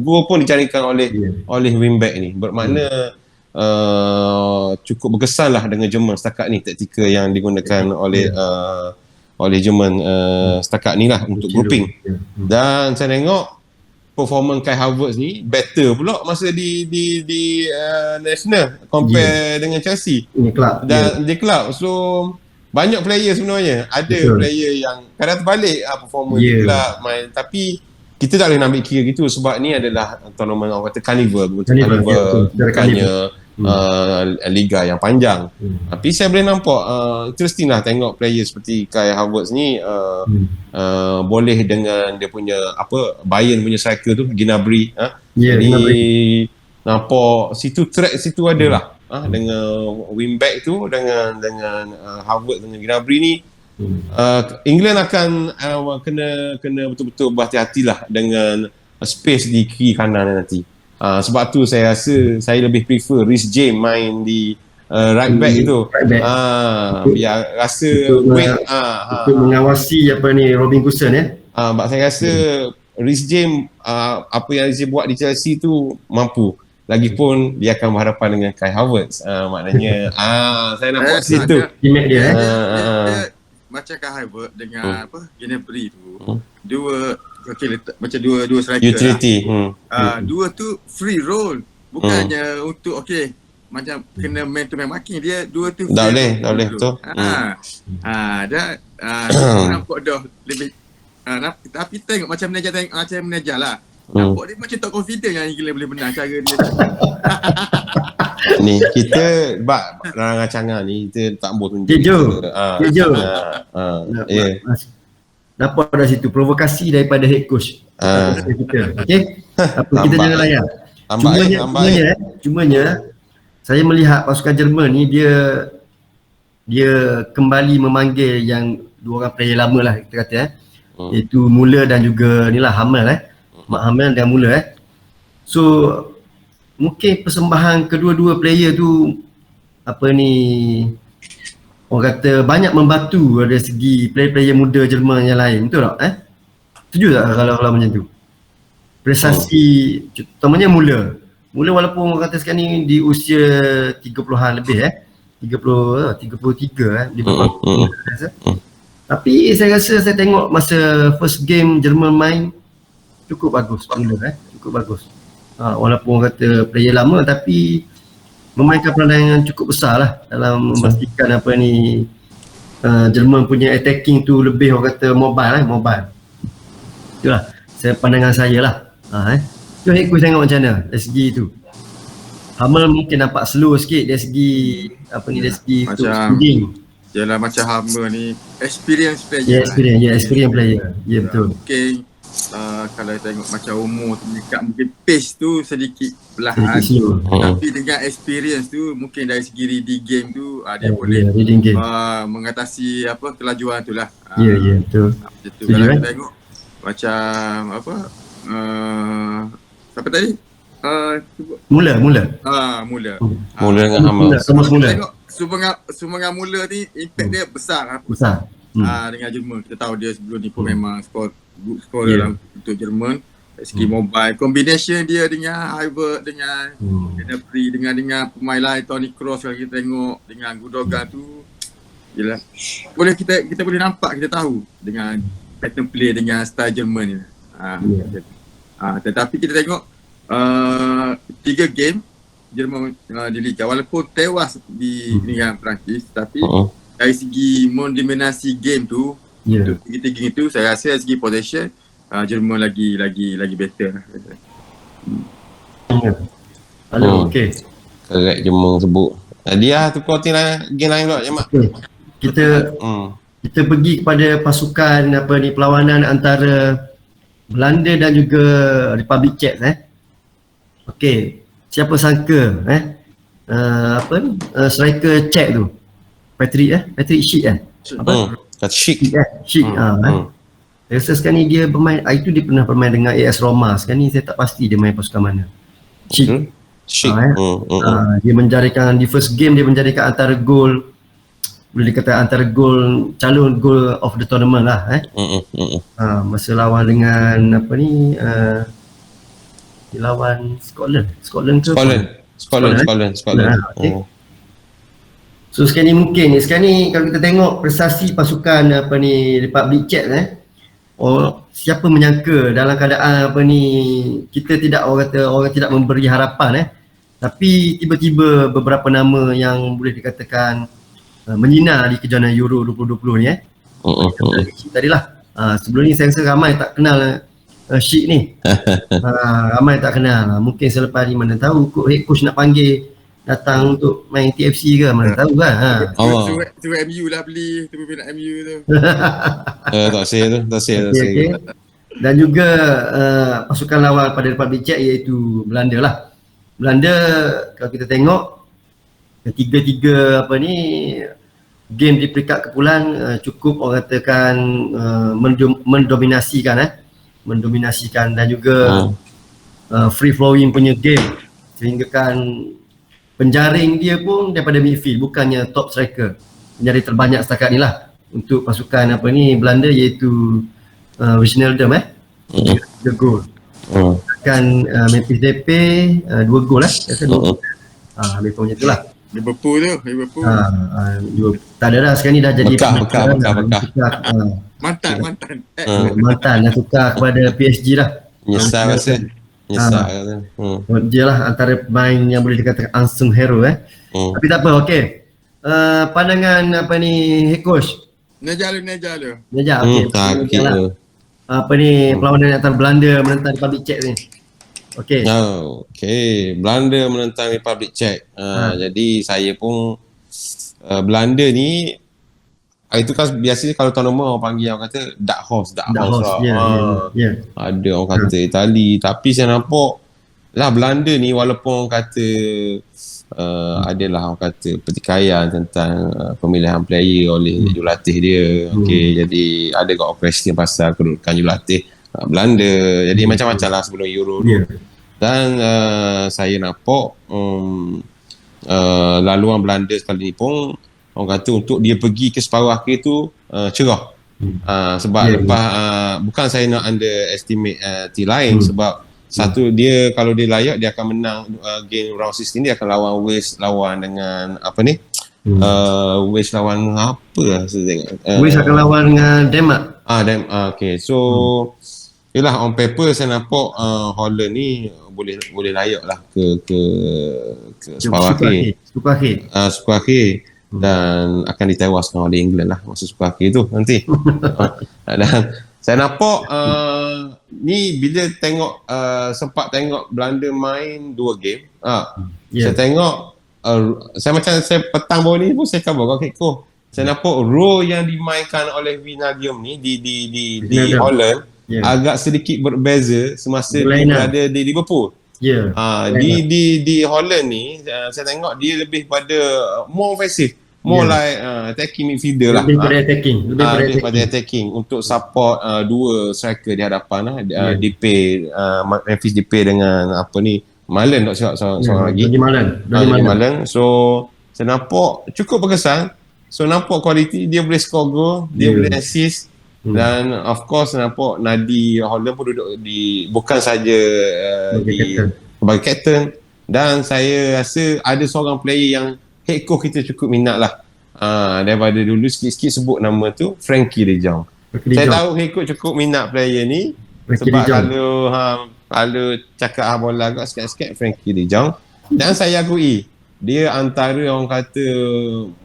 gol pun dicarikan oleh wingback ni, bermakna cukup berkesan lah dengan Jerman setakat ni, taktikal yang digunakan oleh Jerman setakat ni lah untuk grouping. Dan saya tengok performance Kai Havertz ni better pula masa di national compare dengan Chelsea dan di club. So banyak player sebenarnya, ada player yang kadang terbalik performance di club main, tapi kita tak boleh nak ambil kira gitu sebab ni adalah tournament orang kata carnival bukannya liga yang panjang. Tapi saya boleh nampak interesting lah tengok player seperti Kai Havertz ni boleh dengan dia punya Bayern punya striker tu Gnabry, jadi nampak situ track situ ada lah dengan wingback tu dengan Havertz dengan Gnabry ni. England akan kena betul-betul berhati-hatilah dengan space di kiri kanan nanti. Sebab tu saya rasa saya lebih prefer Reece James main di right back tu. Biar rasa untuk mengawasi Robin Gosens saya rasa Reece James apa yang Reece James buat di Chelsea tu mampu. Lagipun dia akan berhadapan dengan Kai Havertz. Maknanya saya nampak situ. Dia macam Kai Havertz dengan Gnabry tu. Dua macam dua striker utility dua tu free roll, bukannya untuk macam kena man to man marking. Dia dua tu dah boleh betul. Nampak dah lebih tapi tengok macam menajar lah. Nampak dia macam tak confident yang England boleh menang cara dia. Ni kita rangan cangar ni kita tak boleh tunjuk. Nampak dari situ provokasi daripada head coach kita. Kita jangan layan. Cumanya saya melihat pasukan Jerman ni dia kembali memanggil yang dua orang player lama lah kita kata iaitu Müller dan juga Hummels Mak Hummels dan Müller so mungkin persembahan kedua-dua player tu orang kata banyak membantu dari segi player-player muda Jerman yang lain, betul tak? Setuju tak kalau macam tu? Prestasi terutamanya Müller walaupun orang kata sekarang ni di usia 30-an lebih 33 tapi saya rasa saya tengok masa first game Jerman main cukup bagus Müller cukup bagus. Walaupun orang kata player lama tapi memainkan peranan yang cukup besar lah dalam memastikan Jerman punya attacking tu lebih orang kata mobile. Itulah pandangan saya lah. Jom head coach tengok macam mana dari segi tu. Hummels mungkin nampak slow sikit dari segi dari segi speeding. Yalah macam Hummels ni experience player. Experience player. Ya betul. Mungkin kalau tengok macam umur dekat mungkin pace tu sedikit perlahan tapi dengan experience tu mungkin dari segi reading game tu dia boleh mengatasi kelajuan tu lah. Ya betul. Kalau kita tengok macam siapa tadi? Müller dengan Hummels. Tengok sumbangan Müller ni impact dia besar. Dengan Jerman kita tahu dia sebelum ni pun memang skor dalam untuk Jerman dari segi mobile, combination dia dengan Havertz dengan Gnabry dengan pemain lain Toni Kroos kalau kita tengok dengan Gundogan tu jelas boleh kita boleh nampak, kita tahu dengan pattern play dengan style Jerman ni. Tetapi kita tengok 3 game Jerman di Liga walaupun tewas di dengan Perancis tapi dari segi mendominasi game tu untuk 3 game itu saya rasa dari segi possession Jerman lagi better. Okey. Correct Jerman sebut. Dia tukar game lain pula Jamak. Kita pergi kepada pasukan perlawanan antara Belanda dan juga Republic Czech Okey, siapa sangka striker Czech tu Patrick Schick Schick. Saya rasa sekarang ni dia bermain, itu dia pernah bermain dengan AS Roma. Sekarang ni saya tak pasti dia main pasukan mana. Schick. Shik. Dia menjadikan di first game, dia menjadikan antara gol, boleh dikatakan antara gol, calon goal of the tournament lah masa lawan dengan apa ni, dia lawan Scotland ke? Scotland. Okay. So sekarang ni mungkin kalau kita tengok prestasi pasukan apa ni Republic Czech siapa menyangka dalam keadaan apa ni kita tidak orang tidak memberi harapan tapi tiba-tiba beberapa nama yang boleh dikatakan menyinar di kejohanan Euro 2020 ni tadilah sebelum ni saya rasa ramai tak kenal Sheikh ni. Ramai tak kenal. Mungkin selepas ni mana tahu head coach nak panggil datang untuk main TFC ke, mana tahu kan. Suruh MU lah beli tu nak MU tu. Tak say. Okay. Dan juga pasukan lawan pada Republic Czech iaitu Belanda lah. Belanda kalau kita tengok ketiga-tiga apa ni game di peringkat kumpulan cukup orang katakan mendominasikan dan juga free flowing punya game, sehingga kan penjaring dia pun daripada midfield, bukannya top striker. Penjaring terbanyak setakat ni lah untuk pasukan apa ni Belanda iaitu Wijnaldum 3 gol. Kan Memphis Depay 2 gol lebih kurang macam itulah. Liverpool. Tak ada dah sekarang ni dah jadi Bekah. mantan dah tukar kepada PSG lah. Nyesal rasa. Dia lah antara pemain yang boleh dikatakan unsung hero Tapi tak apa, okey. Pandangan apa ni head coach? Neja, okey. Apa ni perlawanan antara Belanda menentang Republic Czech ni. Okey. Belanda menentang Republic Czech. Jadi saya pun Belanda ni itu kan biasanya kalau tournament orang panggil, orang kata dark horse lah. Ada orang kata Itali, tapi saya nampak lah Belanda ni walaupun orang kata adalah orang kata pertikaian tentang pemilihan player oleh jurulatih dia. Jadi ada kat question pasal kedudukan jurulatih Belanda. Jadi macam-macam lah sebelum Euro tu. Dan saya nampak laluan Belanda sekali ni pun orang kata untuk dia pergi ke separuh akhir tu cerah. Sebab lepas bukan saya nak underestimate team lain, sebab satu dia kalau dia layak dia akan menang game round 16, dia akan lawan Wales, lawan dengan apa ni Wales lawan apa lah saya tengok Wales akan lawan dengan Denmark. Okay, so yelah on paper saya nampak Holland ni boleh layak lah ke separuh akhir. Dan akan ditewaskan oleh England lah masa super akhir tu nanti. Dan saya nampak ni bila tengok sempat tengok Belanda main 2 game. Saya tengok saya petang baru ni pun saya cover kau saya nampak role yang dimainkan oleh Wijnaldum ni di Holland agak sedikit berbeza semasa dia berada di Liverpool. Di Holland ni saya tengok dia lebih pada more offensive, more like attacking midfielder lah. Lebih pada attacking untuk support dua striker di hadapan Depay, Memphis Depay dengan apa ni Malen tak silap seorang lagi. Malen. So saya nampak cukup berkesan. So nampak kualiti dia, boleh score goal, dia boleh assist. Dan of course nampak Nadi Holland pun duduk bukan saja sebagai captain, dan saya rasa ada seorang player yang head coach kita cukup minat lah. Daripada dulu sikit-sikit sebut nama tu, Frankie de Jong. Saya tahu head coach cukup minat player ni sebab kalau cakap bola agak sikit-sikit Frankie de Jong. Dan saya akui dia antara orang kata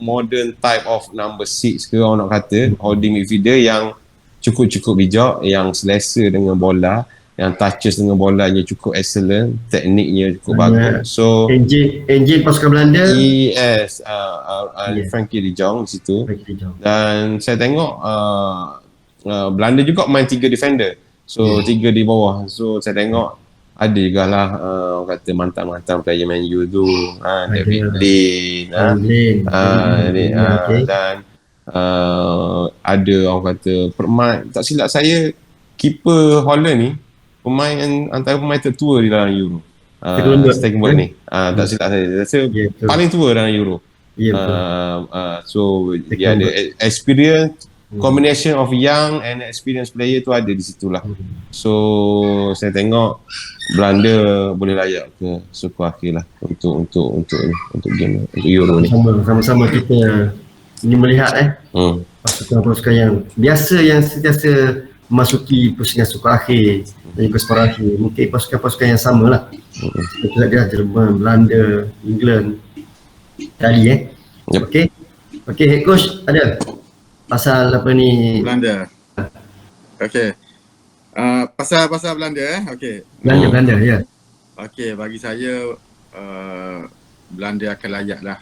modern type of number 6 ke orang nak kata holding midfielder yang cukup bijak, yang selesa dengan bola, yang touches dengan bolanya cukup excellent, tekniknya cukup bagus. So engine pasukan Belanda. Yes, Frankie de Jong di situ. Dan saya tengok Belanda juga main 3 defender. So 3 di bawah. So saya tengok ada juga lah orang kata mantan-mantan player Man U tu, David Lane, dan ada orang kata pemain, tak silap saya keeper Holland ni antara pemain tertua di dalam Euro. Stekelenburg ni. Tak silap saya. Rasa Ya, betul. paling tua dalam Euro. Ya, betul. So dia ada experience, combination of young and experienced player tu ada di situlah. So saya tengok Belanda boleh layak ke suku akhir lah untuk game untuk Euro ni. Sama-sama kita ini melihat pasukan-pasukan yang biasa yang sentiasa memasuki pusingan suku akhir dan juga separuh akhir. Mungkin pasukan-pasukan yang sama lah. Kita lihat Jerman, Belanda, England, Itali Yep. Okey, head coach ada pasal apa ni? Belanda. Okey. Pasal Belanda okey. Belanda ya. Okey, bagi saya Belanda akan layak lah.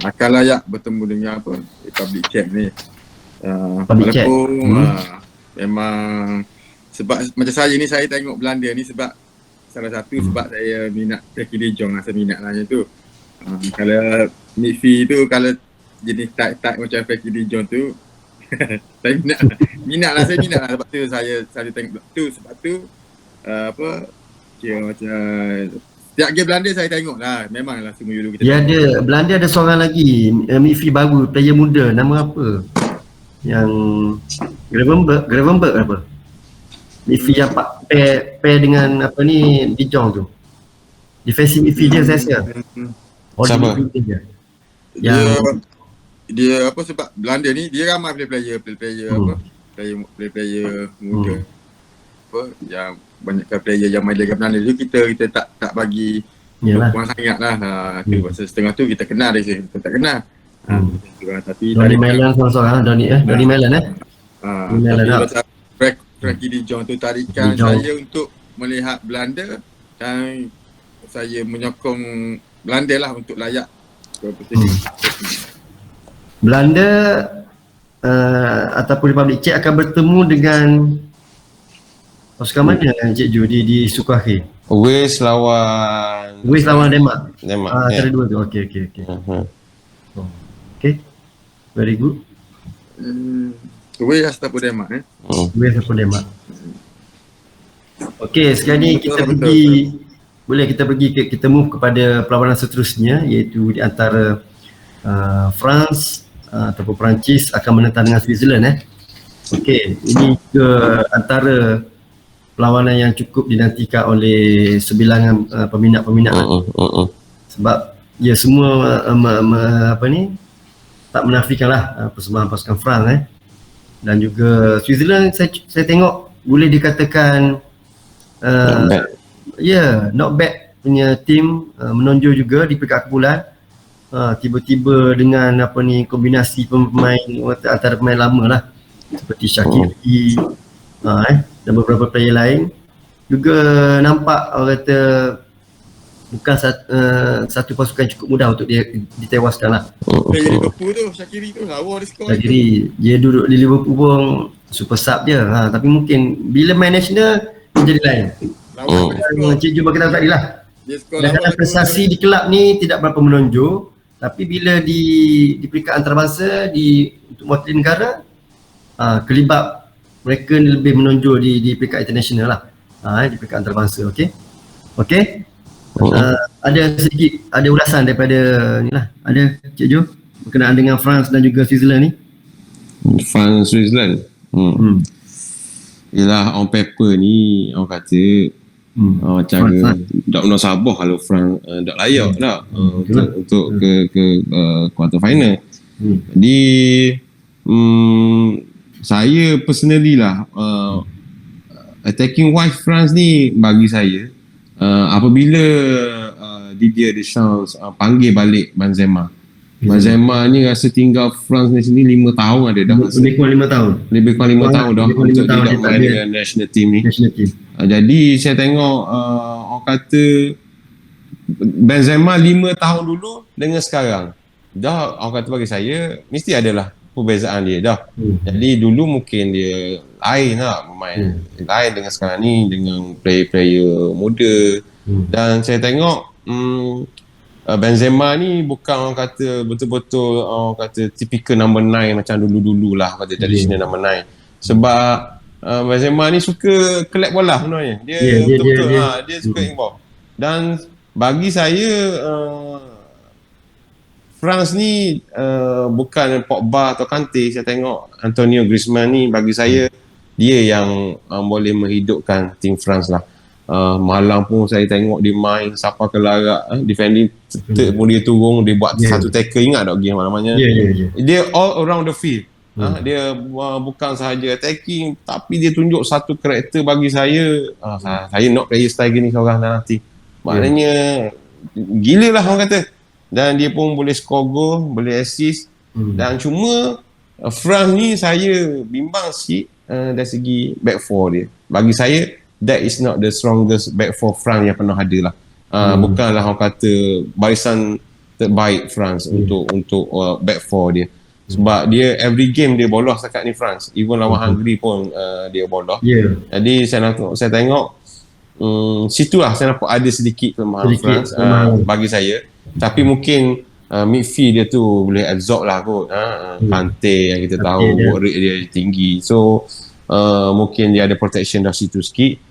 Akan layak bertemu dengan apa? Republic Czech ni. Republic Czech. Walaupun memang sebab macam saya ni, saya tengok Belanda ni sebab salah satu sebab saya minat Frankie de Jong lah, saya minat lah macam tu. Kalau midfield tu, kalau jenis type macam Frankie de Jong tu saya minat lah sebab tu saya tengok tu, sebab tu apa kira macam setiap game Belanda saya tengok lah, memanglah semua Euro kita Dia tengok. ada Belanda ada seorang lagi midfield baru, player muda, nama apa? Yang Gravenberg apa? Midfield yang pair dengan apa ni De Jong tu. Defensive midfield dia saya rasa. Siapa? Dia apa, sebab Belanda ni dia ramai player apa player muda apa yang banyak player yang main Liga Belanda tu kita tak bagi Yalah. kurang sangat lah. Tu pasal setengah tu kita kenal dia, kita tak kenal. Tapi Donny Mellon seorang Donny Mellon tapi pasal Frankie de Jong tu tarikan saya untuk melihat Belanda, dan saya menyokong Belanda lah untuk layak ke pertandingan. Belanda ataupun Republic Czech akan bertemu dengan pasukan mana Encik Ju di suku akhir? Wales lawan Denmark. Denmark. Antara dua tu. Okey. Okey. Very good. Wales ataupun Denmark Wales ataupun Denmark. Okey, sekarang ni kita kita move kepada perlawanan seterusnya, iaitu di antara France ataupun Perancis akan menentang dengan Switzerland. Okey, ini ke antara perlawanan yang cukup dinantikan oleh sebilangan peminat-peminat. Sebab ya semua tak menafikanlah persembahan pasukan France dan juga Switzerland saya tengok boleh dikatakan not bad punya team, menonjol juga di peringkat kumpulan. Tiba-tiba dengan kombinasi pemain antara pemain lama lah seperti Shaqiri dan beberapa player lain juga nampak orang kata bukan satu pasukan cukup mudah untuk dia ditewaskan lah. Player Liverpool tu, Shaqiri tu lawa dia skor. Shaqiri dia duduk di Liverpool pun super sub je, tapi mungkin bila main national menjadi lain. Encik Ju bagi tahu tadi lah. Kadang-kadang prestasi di kelab ni tidak berapa menonjol, tapi bila di peringkat antarabangsa untuk mewakili negara, kelibap mereka ni lebih menonjol di peringkat international lah, di peringkat antarabangsa. Okey. Ada ulasan daripada ni lah. Ada Cik Jo berkenaan dengan France dan juga Switzerland ni? France Switzerland. Yelah, on paper ni orang kata macam tak pernah sabar kalau France tak layak tak untuk ke quarter final. Jadi saya personally lah attacking wise France ni bagi saya apabila Didier Deschamps panggil balik Benzema. Benzema ni rasa tinggal France ni sini 5 tahun ada dah. Lebih kurang 5 tahun. Lebih kurang 5 tahun dah untuk tidak main dengan national team ni. Jadi saya tengok orang kata Benzema 5 tahun dulu dengan sekarang dah, orang kata bagi saya mesti adalah perbezaan dia dah. Jadi dulu mungkin dia lain lah bermain, lain dengan sekarang ni dengan player-player muda. Dan saya tengok Benzema ni bukan orang kata betul-betul orang kata typical number 9 macam dulu-dulu lah, kata traditional number 9. Sebab Benzema ni suka collect bola sebenarnya. Dia betul-betul dia suka involve. Dan bagi saya France ni bukan Pogba atau Kante. Saya tengok Antonio Griezmann ni bagi saya dia yang boleh menghidupkan tim France lah. Malam pun saya tengok dia main siapa kelarak, defending third pun dia turun, dia buat satu tackle, ingat tak game malamnya? Dia all around the field. Dia bukan sahaja attacking, tapi dia tunjuk satu karakter bagi saya. Saya nak player style gini seorang dalam tim. Maknanya gila lah orang kata. Dan dia pun boleh score goal, boleh assist. Dan cuma France ni saya bimbang sikit dari segi back four dia. Bagi saya that is not the strongest back four France yang pernah ada lah. Bukanlah orang kata barisan terbaik France untuk back four dia. Sebab dia every game dia bolos dekat ni France. Even lawan Hungary pun dia bolos. Jadi saya tengok situlah saya nampak ada sedikit kelemahan France bagi saya. Tapi mungkin midfield dia tu boleh absorb lah kot. Kante yang kita tahu work rate dia tinggi. So mungkin dia ada protection dari situ sikit.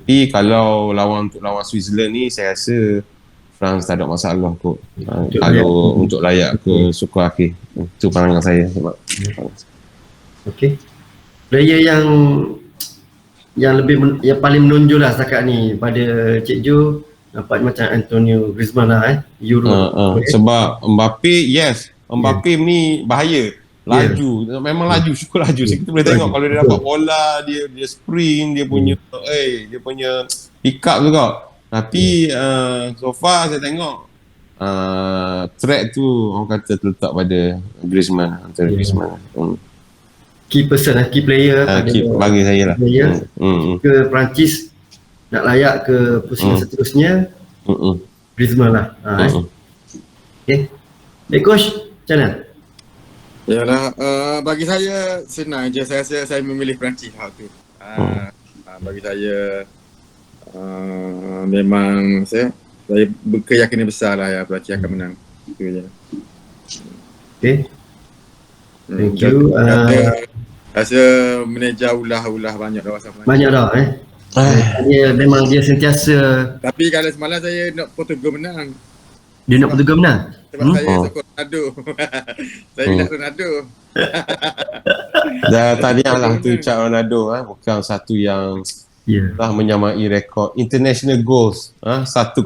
Tapi kalau lawan Switzerland ni saya rasa France tak ada masalah kot. Kalau untuk layak ke Super akhir. Itu pandangan saya. Okey. Player yang yang paling menonjol lah setakat ni pada Cik Jo nampak macam Antonio Griezmann lah Euro. Sebab Mbappe ni bahaya. Laju, memang laju, cukup laju. Kita boleh tengok kalau dia dapat bola, dia sprint, dia punya pick up juga. Tapi so far saya tengok track tu orang kata terletak pada Griezmann, Antonio Griezmann. Key person key player bagi saya lah. Ke Perancis nak layak ke pusing seterusnya Griezmann lah. Okay. Baik coach, macam mana? Yalah, bagi saya senang je. Saya rasa saya memilih Perancis tu. Bagi saya memang saya berkeyakinan besar lah ya Perancis akan menang. Itu je. Okay. Thank you. Rasa manager ulah banyak dah pasal Perancis. Banyak dah dia sentiasa. Tapi kalau semalam saya nak Portugal menang. Dia nak Portugal menang? Sebab saya sokong Ronaldo. Saya nak Ronaldo. Dah tahniah lah tu ucap Ronaldo bukan satu yang telah menyamai rekod international goals 109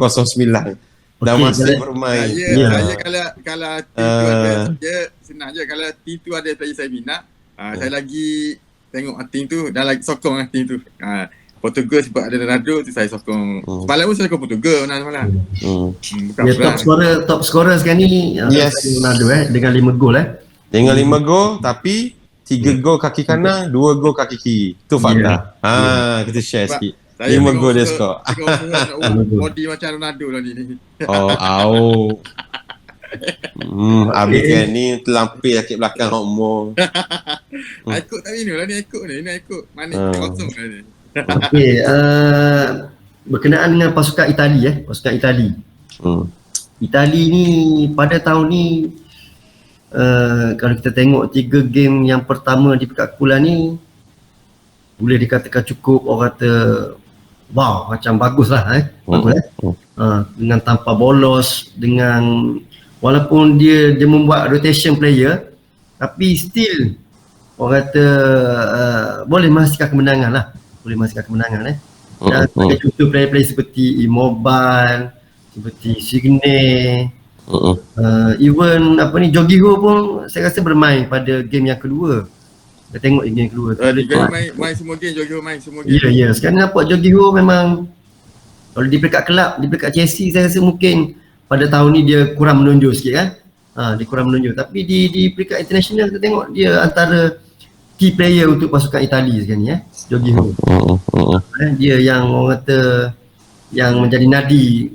dan masih bermain. Saya kalau T2 ada dia senang je. Kalau T2 ada player saya minat, saya lagi tengok tim tu dan lagi sokong tim tu. Portugal sebab ada Ronaldo tu saya sokong. Semalam pun saya sokong Portugal menang semalam. Top scorer sekarang ni Ronaldo dengan 5 gol Dengan 5 gol tapi 3 gol kaki kanan, 2 gol kaki kiri. Tu fakta. Kita share sikit. 5 gol dia skor. Body macam Ronaldo lah ni. Habis kan ni terlampir sakit belakang umur. Ikut tak minum lah ni ikut. Mana kosong lah ni. Okey, berkenaan dengan pasukan Itali pasukan Itali. Itali ni pada tahun ni kalau kita tengok 3 game yang pertama di peringkat kumpulan ni boleh dikatakan cukup orang kata wow macam bagus lah dengan tanpa bolos, dengan walaupun dia membuat rotation player tapi still orang kata boleh menghasilkan kemenangan lah. Dan sebagai contoh player-player seperti Immobile, seperti Signe, even Jorginho pun saya rasa bermain pada game yang kedua. Kita tengok game yang kedua. Main semua game, Jorginho main semua game. Ya. Sekarang nampak Jorginho memang kalau di peringkat kelab, di peringkat Chelsea saya rasa mungkin pada tahun ni dia kurang menonjol sikit dia kurang menonjol. Tapi di peringkat international kita tengok dia antara key player untuk pasukan Itali sekarang ni Jorginho. Dia yang orang kata yang menjadi nadi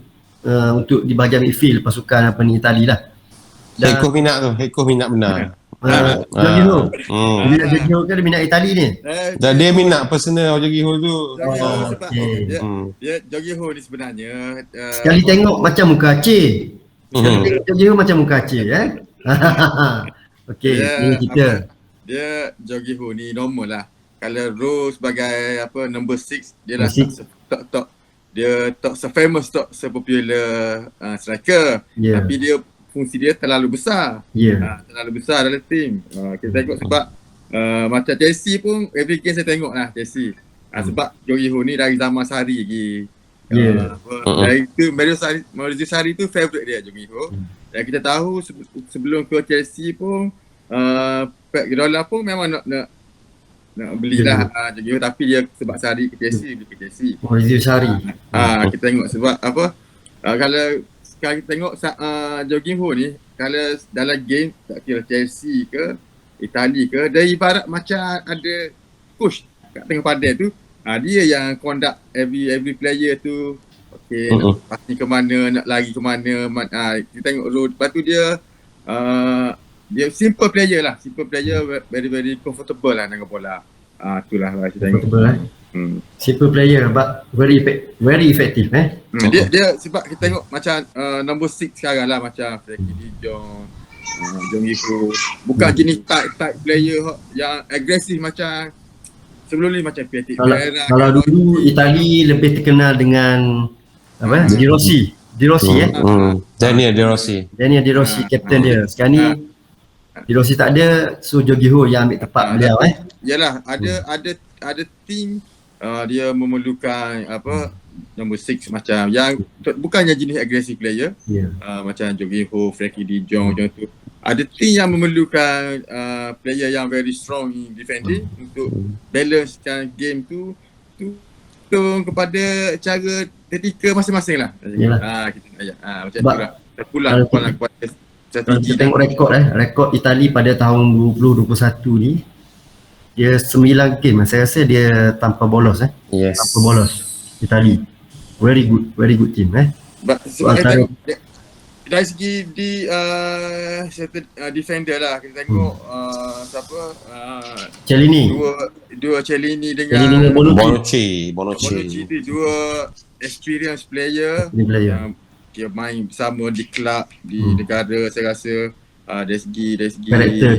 untuk di bahagian midfield pasukan Itali lah. Heko minat benar. Jorginho. Jorginho kan dia minat Itali ni. Dan dia minat personal Jorginho tu. Dia Jorginho ni sebenarnya sekali tengok macam muka Aceh. Jorginho macam muka Aceh Okey, ini kita. Dia Jorginho ni normal lah. Kalau role sebagai number 6 dia lah top dia tak se-famous, tak se-popular striker. Ya. Tapi dia fungsi dia terlalu besar. Ya. Terlalu besar dalam tim. Kita tengok sebab macam Chelsea pun every game saya tengok lah Chelsea. Sebab Jorginho ni dari zaman Sari lagi. Ya. Dari tu Maurizio Sarri tu favourite dia Jorginho. Dan kita tahu sebelum ke Chelsea pun Pep Guardiola pun memang nak belilah Jorginho, tapi dia sebab Sarri ke Chelsea, beli ke Chelsea. Maurizio Sarri. Kita tengok sebab apa, kalau sekarang kita tengok Jorginho ni, kalau dalam game tak kira Chelsea ke Itali ke, dia ibarat macam ada coach kat tengah padang tu. Dia yang conduct every player tu. Okay, nak pasti ke mana, nak lari ke mana. Kita tengok dulu. Lepas tu dia simple player lah. Simple player, very comfortable lah dengan bola. Itulah lah kita tengok. Simple player but very effective Dia sebab kita tengok macam number 6 sekarang lah, macam Frankie de Jong, Jorginho. Bukan jenis type player yang agresif macam sebelum ni, macam Piatek Vieira. Kalau dulu Itali lebih terkenal dengan apa? Di Rossi. Daniel De Rossi. Kapten dia. Sekarang ni Di Rossi tak ada, so Jorginho yang ambil tempat beliau Yalah, ada team dia memerlukan apa, nombor 6 macam yang bukannya jenis aggressive player. Macam Jorginho, Frankie de Jong macam tu. Ada team yang memerlukan player yang very strong in defending untuk balancekan game tu kepada cara taktikal masing-masing lah. Macam tu lah. Terpulang kepada kalau kita tengok rekod Itali pada tahun 2021 ni, dia 9 game, saya rasa dia tanpa bolos Yes. Tanpa bolos Itali. Very good team sebab dari segi defender lah, kita tengok siapa Cellini. Dua Cellini dengan Bonucci tu dua experience player yang dia main bersama di kelab di negara. Saya rasa dari segi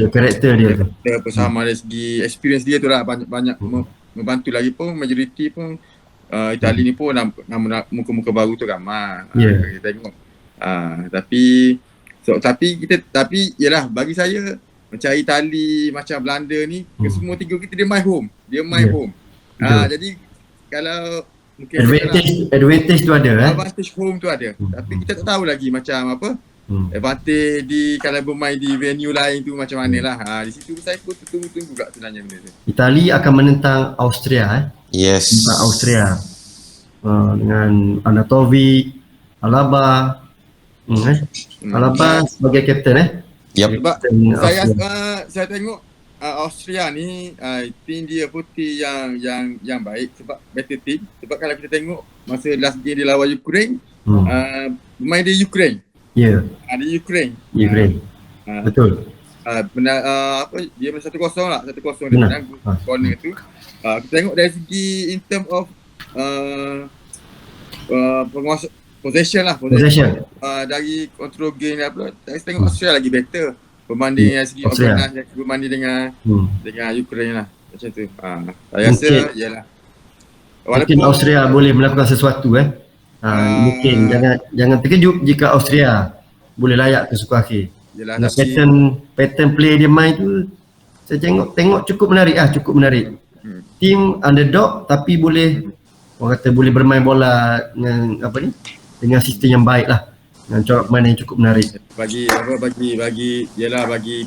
karakter dia bersama, dari segi experience dia tu lah banyak membantu. Lagi pun majoriti pun Itali ni pun nama muka-muka baru tu ramai. Kita tengok. Tapi yalah, bagi saya macam Itali, macam Belanda ni, semua tiga kita dia main home. Jadi kalau mungkin advantage tu ada advantage home tu ada. Tapi kita tak tahu lagi macam apa advantage kalau bermain di venue lain tu macam mana lah. Di situ saya pun tunggu kat sebenarnya benda tu. Itali akan menentang Austria Yes. Austria dengan Arnautovic, Alaba. Alaba sebagai kapten Sebab saya tengok Austria ni team dia putih yang baik, sebab better team. Sebab kalau kita tengok masa last game dia lawan Ukraine, bermain di Ukraine. Di Ukraine. Betul. Dia menang 1-0 lah, 1-0 dia menang corner tu. Kita tengok dari segi in term of penguasa possession. Dari control game saya tengok Australia lagi better berbanding dari segi organisasi, berbanding dengan Ukraine lah, macam tu. Saya rasa yalah, mungkin Austria boleh melakukan sesuatu mungkin jangan terkejut jika Austria boleh layak ke suku akhir. Pattern play dia main tu saya tengok cukup menarik. Team underdog tapi boleh, orang kata boleh bermain bola dengan sistem yang baik lah, dengan corak permainan yang cukup menarik. Bagi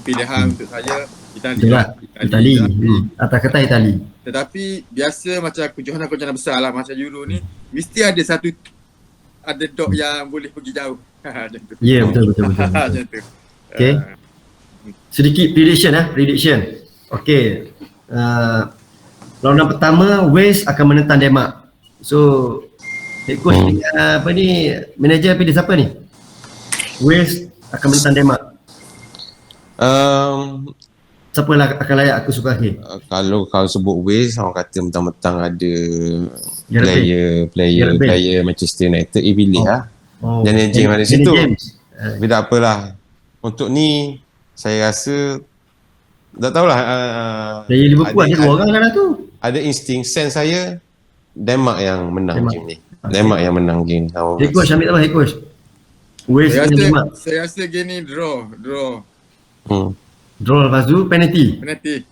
pilihan untuk saya Itali. Atas kata Itali. Tetapi biasa macam kejohanan besar lah macam Euro ni, mesti ada satu underdog yang boleh pergi jauh. Betul. Macam tu. Okay. Sedikit prediction. Okay. Lawanan pertama Wales akan menentang Denmark. So head coach dengan manager pilih siapa ni? Wales akan menentang Denmark. Siapa lah akan layak ke suku akhir? Kalau sebut Wales, orang kata mentang-mentang ada Gareth player Manchester United, pilih lah. Daniel James ada situ. Tapi tak apalah. Untuk ni saya rasa tak tahulah. Player Liverpool ada 2 orang kan tu. Ada insting sense saya Denmark yang menang game ni. Denmark yang menang game. Head coach ambil apa head coach? Wales dengan Denmark. Saya rasa game ni draw. Hmm. Draw lepas tu penalty. Penalti.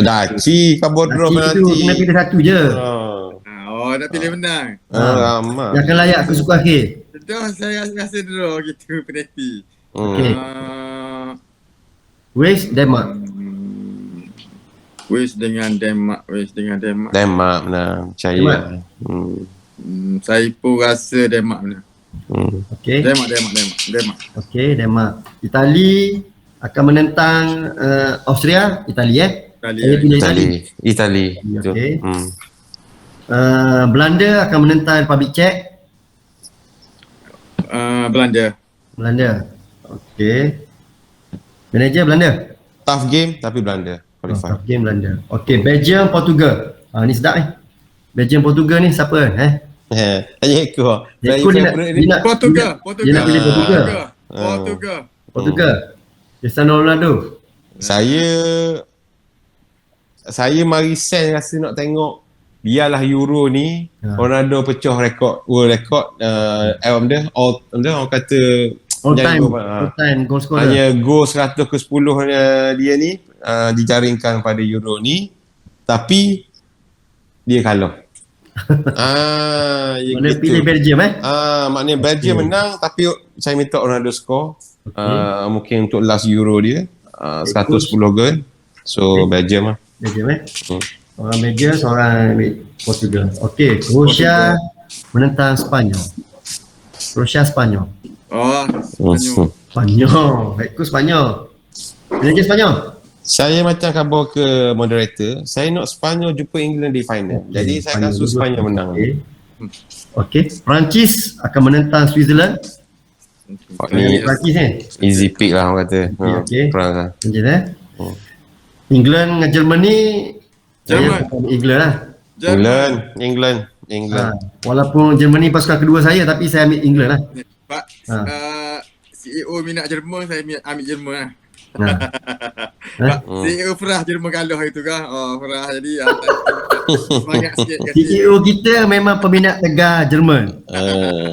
Daci kabur draw Nanti tu kena penalti. pilih satu je. Oh, nak pilih menang. Lama. Yang akan layak ke suka akhir. Draw saya rasa draw gitu penalti. Okey. Uh, Wales, Denmark. Wales dengan Denmark. Denmark menang. Percaya. Denmark. Saya pun rasa Denmark menang. Okey. Denmark. Okey, Denmark. Itali akan menentang Austria. Itali Saya pilih Itali. Itali. Betul. Okey. Belanda akan menentang Republic Czech. Belanda. Okey. Manager Belanda. Tough game tapi Belanda qualify. Game Belanda. Okey, Belgium, Portugal. Ni sedap ni. Belgium, Portugal ni siapa? Hanya Eko. Eko dia nak Portugal. Dia nak pilih Portugal. Portugal. Cristiano Ronaldo. Saya Marisen rasa nak tengok biarlah Euro ni Ronaldo pecah rekod world record orang kata All time goal scorer. hanya gol 100 ke 10 dia ni dijaringkan pada Euro ni tapi dia kalah. Mana pilih Belgium maknanya Belgium menang tapi saya minta Ronaldo score. Mungkin untuk last Euro dia 110 gol. So Belgium lah. Belgium Orang Belgium, seorang ambil Portugal. Okey, Croatia menentang Spanyol. Spanyol. Baikku Spanyol. Manager Spanyol. Saya macam khabar ke moderator, saya nak Spanyol jumpa England di final. Jadi saya rasa Spanyol menang. Okey. Perancis akan menentang Switzerland. Ni Perancis ni. easy pick lah orang kata. Okey. France lah. Perancis England dengan Germany. England lah. England. Walaupun Germany pasukan kedua saya tapi saya ambil England lah. Pak, CEO minat Jerman, saya ambil Jerman lah. Pak, CEO Farah Jerman kalah itu kan. Farah jadi semangat sikit kat CEO kita memang peminat tegar Jerman.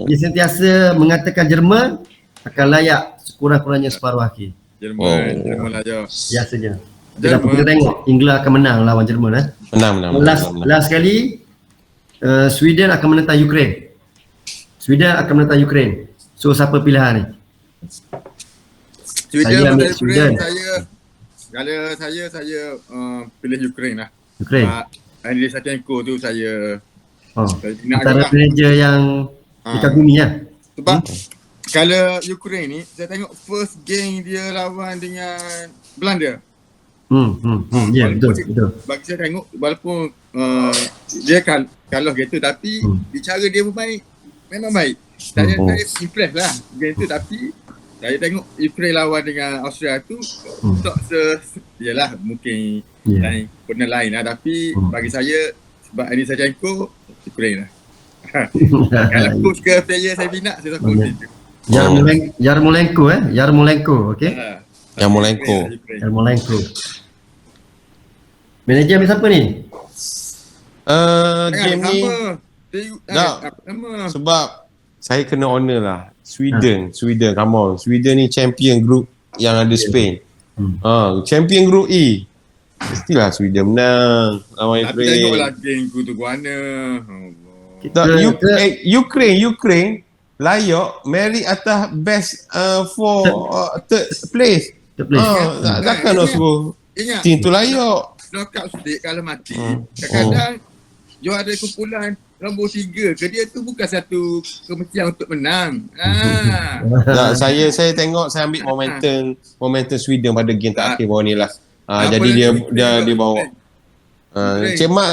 Dia sentiasa mengatakan Jerman akan layak sekurang-kurangnya separuh akhir. Jerman lah je. Biasanya. Kita tengok England akan menang lawan Jerman. Menang. Last kali Sweden akan menentang Ukraine. So siapa pilihan ni? Sweden. Saya Saya pilih Ukraine lah. Ukraine. Andriy Shevchenko tu saya antara manager yang dikagumi lah. Sebab kalau Ukraine ni saya tengok first game dia lawan dengan Belanda. Ya, betul. Bagi saya tengok walaupun dia kalah gitu tapi bicara dia baik. Memang baik. Saya impress lah game tu tapi saya tengok Ukraine lawan dengan Austria tu tak yalah mungkin lain pernah lain lah tapi bagi saya sebab Andriy Shevchenko Ukraine lah. Kalau coach ke player saya minat saya takut itu. Yarmolenko, okey. Yarmolenko. Manager ambil siapa ni? Game ni sebab saya kena honor lah Sweden, come on. Sweden ni champion group yang ada Spain. Champion group E. Mestilah Sweden menang lawan Ukraine. Tapi tengoklah game tu mana. Ukraine layak merit atas best for third place. Takkan nak suruh tim tu layak. Knockout stage kalau mati kadang-kadang juara kumpulan nombor 3 ke dia tu bukan satu kemestian untuk menang. Saya tengok saya ambil momentum Sweden pada game terakhir bawah ni lah. Jadi dia bawa. Cik Mat,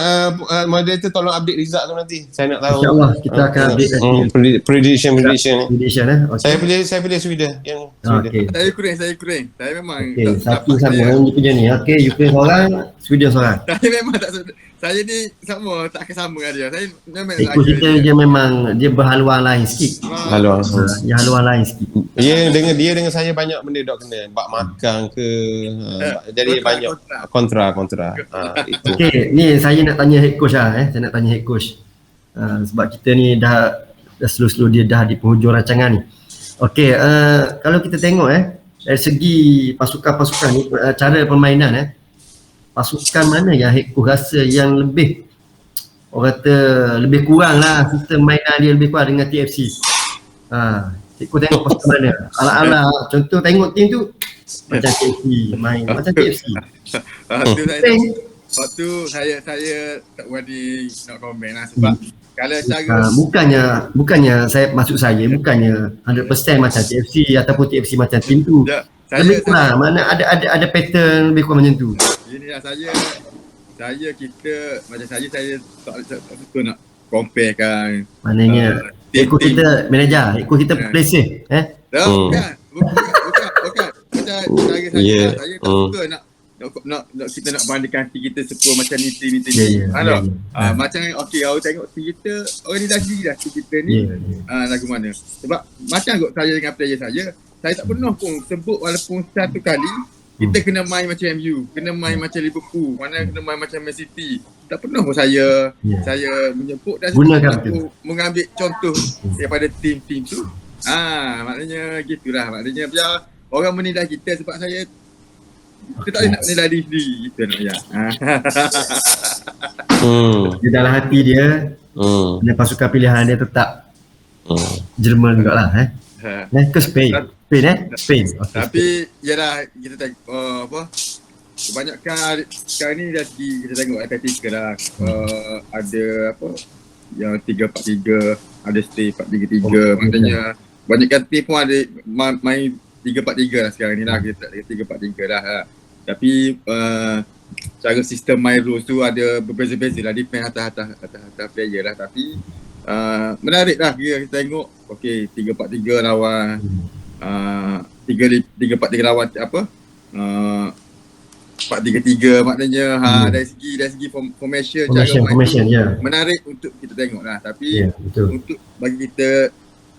moderator tolong update result tu nanti. Saya nak tahu. InsyaAllah kita akan update prediction ni. Okay. Saya pilih Sweden. Okay. Saya Ukraine. Saya memang satu sama yang punya ni. Okey, Ukraine seorang, Sweden seorang. Saya memang tak saya ni tak akan sama dengan dia. Saya memang Head coach kita dia memang dia berhaluan lain sikit. Haluan. Dia haluan lain sikit. Dia dengan saya banyak benda dok kena bak makan ke. Jadi banyak kontra. Itu. Okey, ni saya nak tanya head coach lah Saya nak tanya head coach. Sebab kita ni dah slow-slow dia dah di penghujung rancangan ni. Okey, kalau kita tengok dari segi pasukan-pasukan ni, cara permainan pasukan mana yang head coach rasa yang lebih, orang kata lebih kurang lah sistem mainan dia lebih kurang dengan TFC. Head coach tengok pasukan mana. Ala-ala contoh tengok tim tu macam TFC main macam TFC. Waktu saya tak berani nak komen lah sebab kalau cara bukannya saya maksud saya bukannya 100% macam TFC ataupun TFC macam tim tu. Lebih kurang mana ada pattern lebih kurang macam tu. Inilah kita macam saya tak suka nak compare kan. Maknanya ekor kita manager, ekor kita play safe Bukan. Macam cara saya tak suka nak kita nak bandingkan tim kita sepuluh macam ni tim ni. Macam okey, awak tengok tim kita organisasi dah tim kita ni lagu mana. Sebab macam kot saya dengan player saya tak pernah pun sebut walaupun satu kali kita kena main macam MU, kena main macam Liverpool, mana kena main macam Man City. Tak pernah pun saya menyebut dan aku mengambil contoh daripada tim-tim tu. Maknanya gitulah. Maknanya biar orang menilai kita sebab kita tak boleh nak menilai diri sendiri kita nak ya. Di dalam hati dia dan pasukan pilihan dia tetap Jerman juga lah ke Spain. Spain. Okay. Tapi yalah kita tengok kebanyakan sekarang ni dah kita tengok taktikal lah. Ada yang 3-4-3, ada stay 4-3-3. Maknanya banyakkan tim pun ada main 3-4-3 lah sekarang ni lah. Kita 3-4-3 lah. Tapi cara sistem main rules tu ada berbeza-beza lah, depend atas player lah. Tapi menarik lah kita tengok. Okay, 3-4-3 lawan 3-4-3 lawan 4-3-3 maknanya dari segi formation cara main menarik untuk kita tengok lah. Tapi untuk bagi kita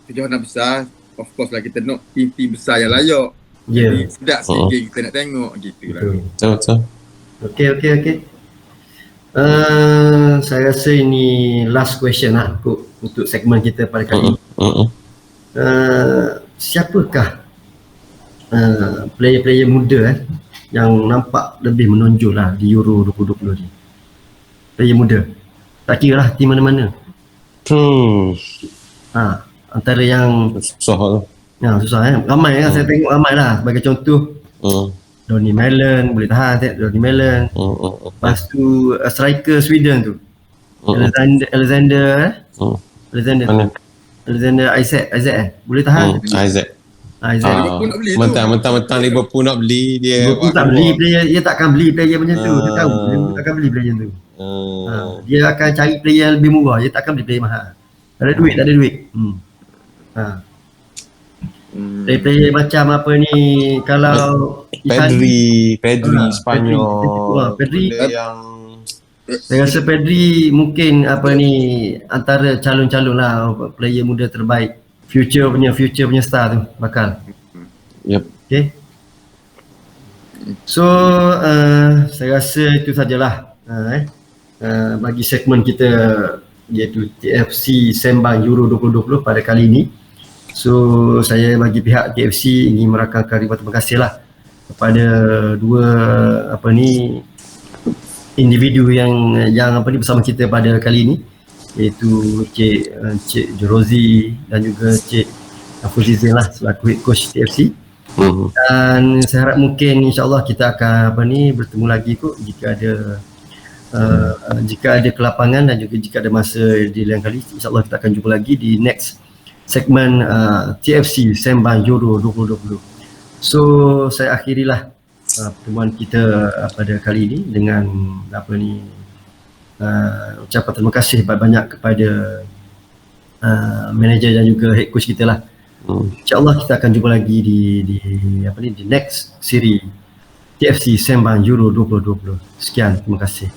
kejohanan besar, of course lah kita nak tim-tim besar yang layak. Jadi sedap sikit kita nak tengok gitu lah. Betul. Okay. Saya rasa ini last question lah untuk segmen kita pada kali ini. Siapakah player-player muda yang nampak lebih menonjol lah di Euro 2020 ni? Player muda. Tak kira lah tim mana-mana. Antara yang susah ramai kan, saya tengok ramai lah. Sebagai contoh Donny Malen boleh tahan Donny Malen. Lepas tu striker Sweden tu Alexander Isaac boleh tahan. Isaac. Mentang-mentang Liverpool nak beli dia. Liverpool tak beli player, dia takkan beli player macam tu. Dia tahu Liverpool takkan beli player macam tu. Dia akan cari player yang lebih murah, dia takkan beli player mahal. Tak ada duit. Player macam apa ni, kalau Pedri Spanyol. Pedri yang saya rasa Pedri mungkin antara calon-calon lah player muda terbaik, future punya star tu bakal. Okay. So saya rasa itu sajalah bagi segmen kita iaitu TFC Sembang Euro 2020 pada kali ini. So saya bagi pihak TFC ingin merakamkan ribuan terima kasih lah kepada dua individu yang bersama kita pada kali ini, iaitu Cik Jorozi dan juga Cik Afuzizin lah selaku head coach TFC. Dan saya harap mungkin insyaAllah kita akan bertemu lagi jika ada kelapangan dan juga jika ada masa di lain kali. InsyaAllah kita akan jumpa lagi di next segmen TFC Sembang Euro 2020. So saya akhirilah pertemuan kita pada kali ini dengan ucapan terima kasih banyak kepada manager dan juga head coach kita lah. InsyaAllah kita akan jumpa lagi di next siri TFC Sembang Euro 2020. Sekian, terima kasih.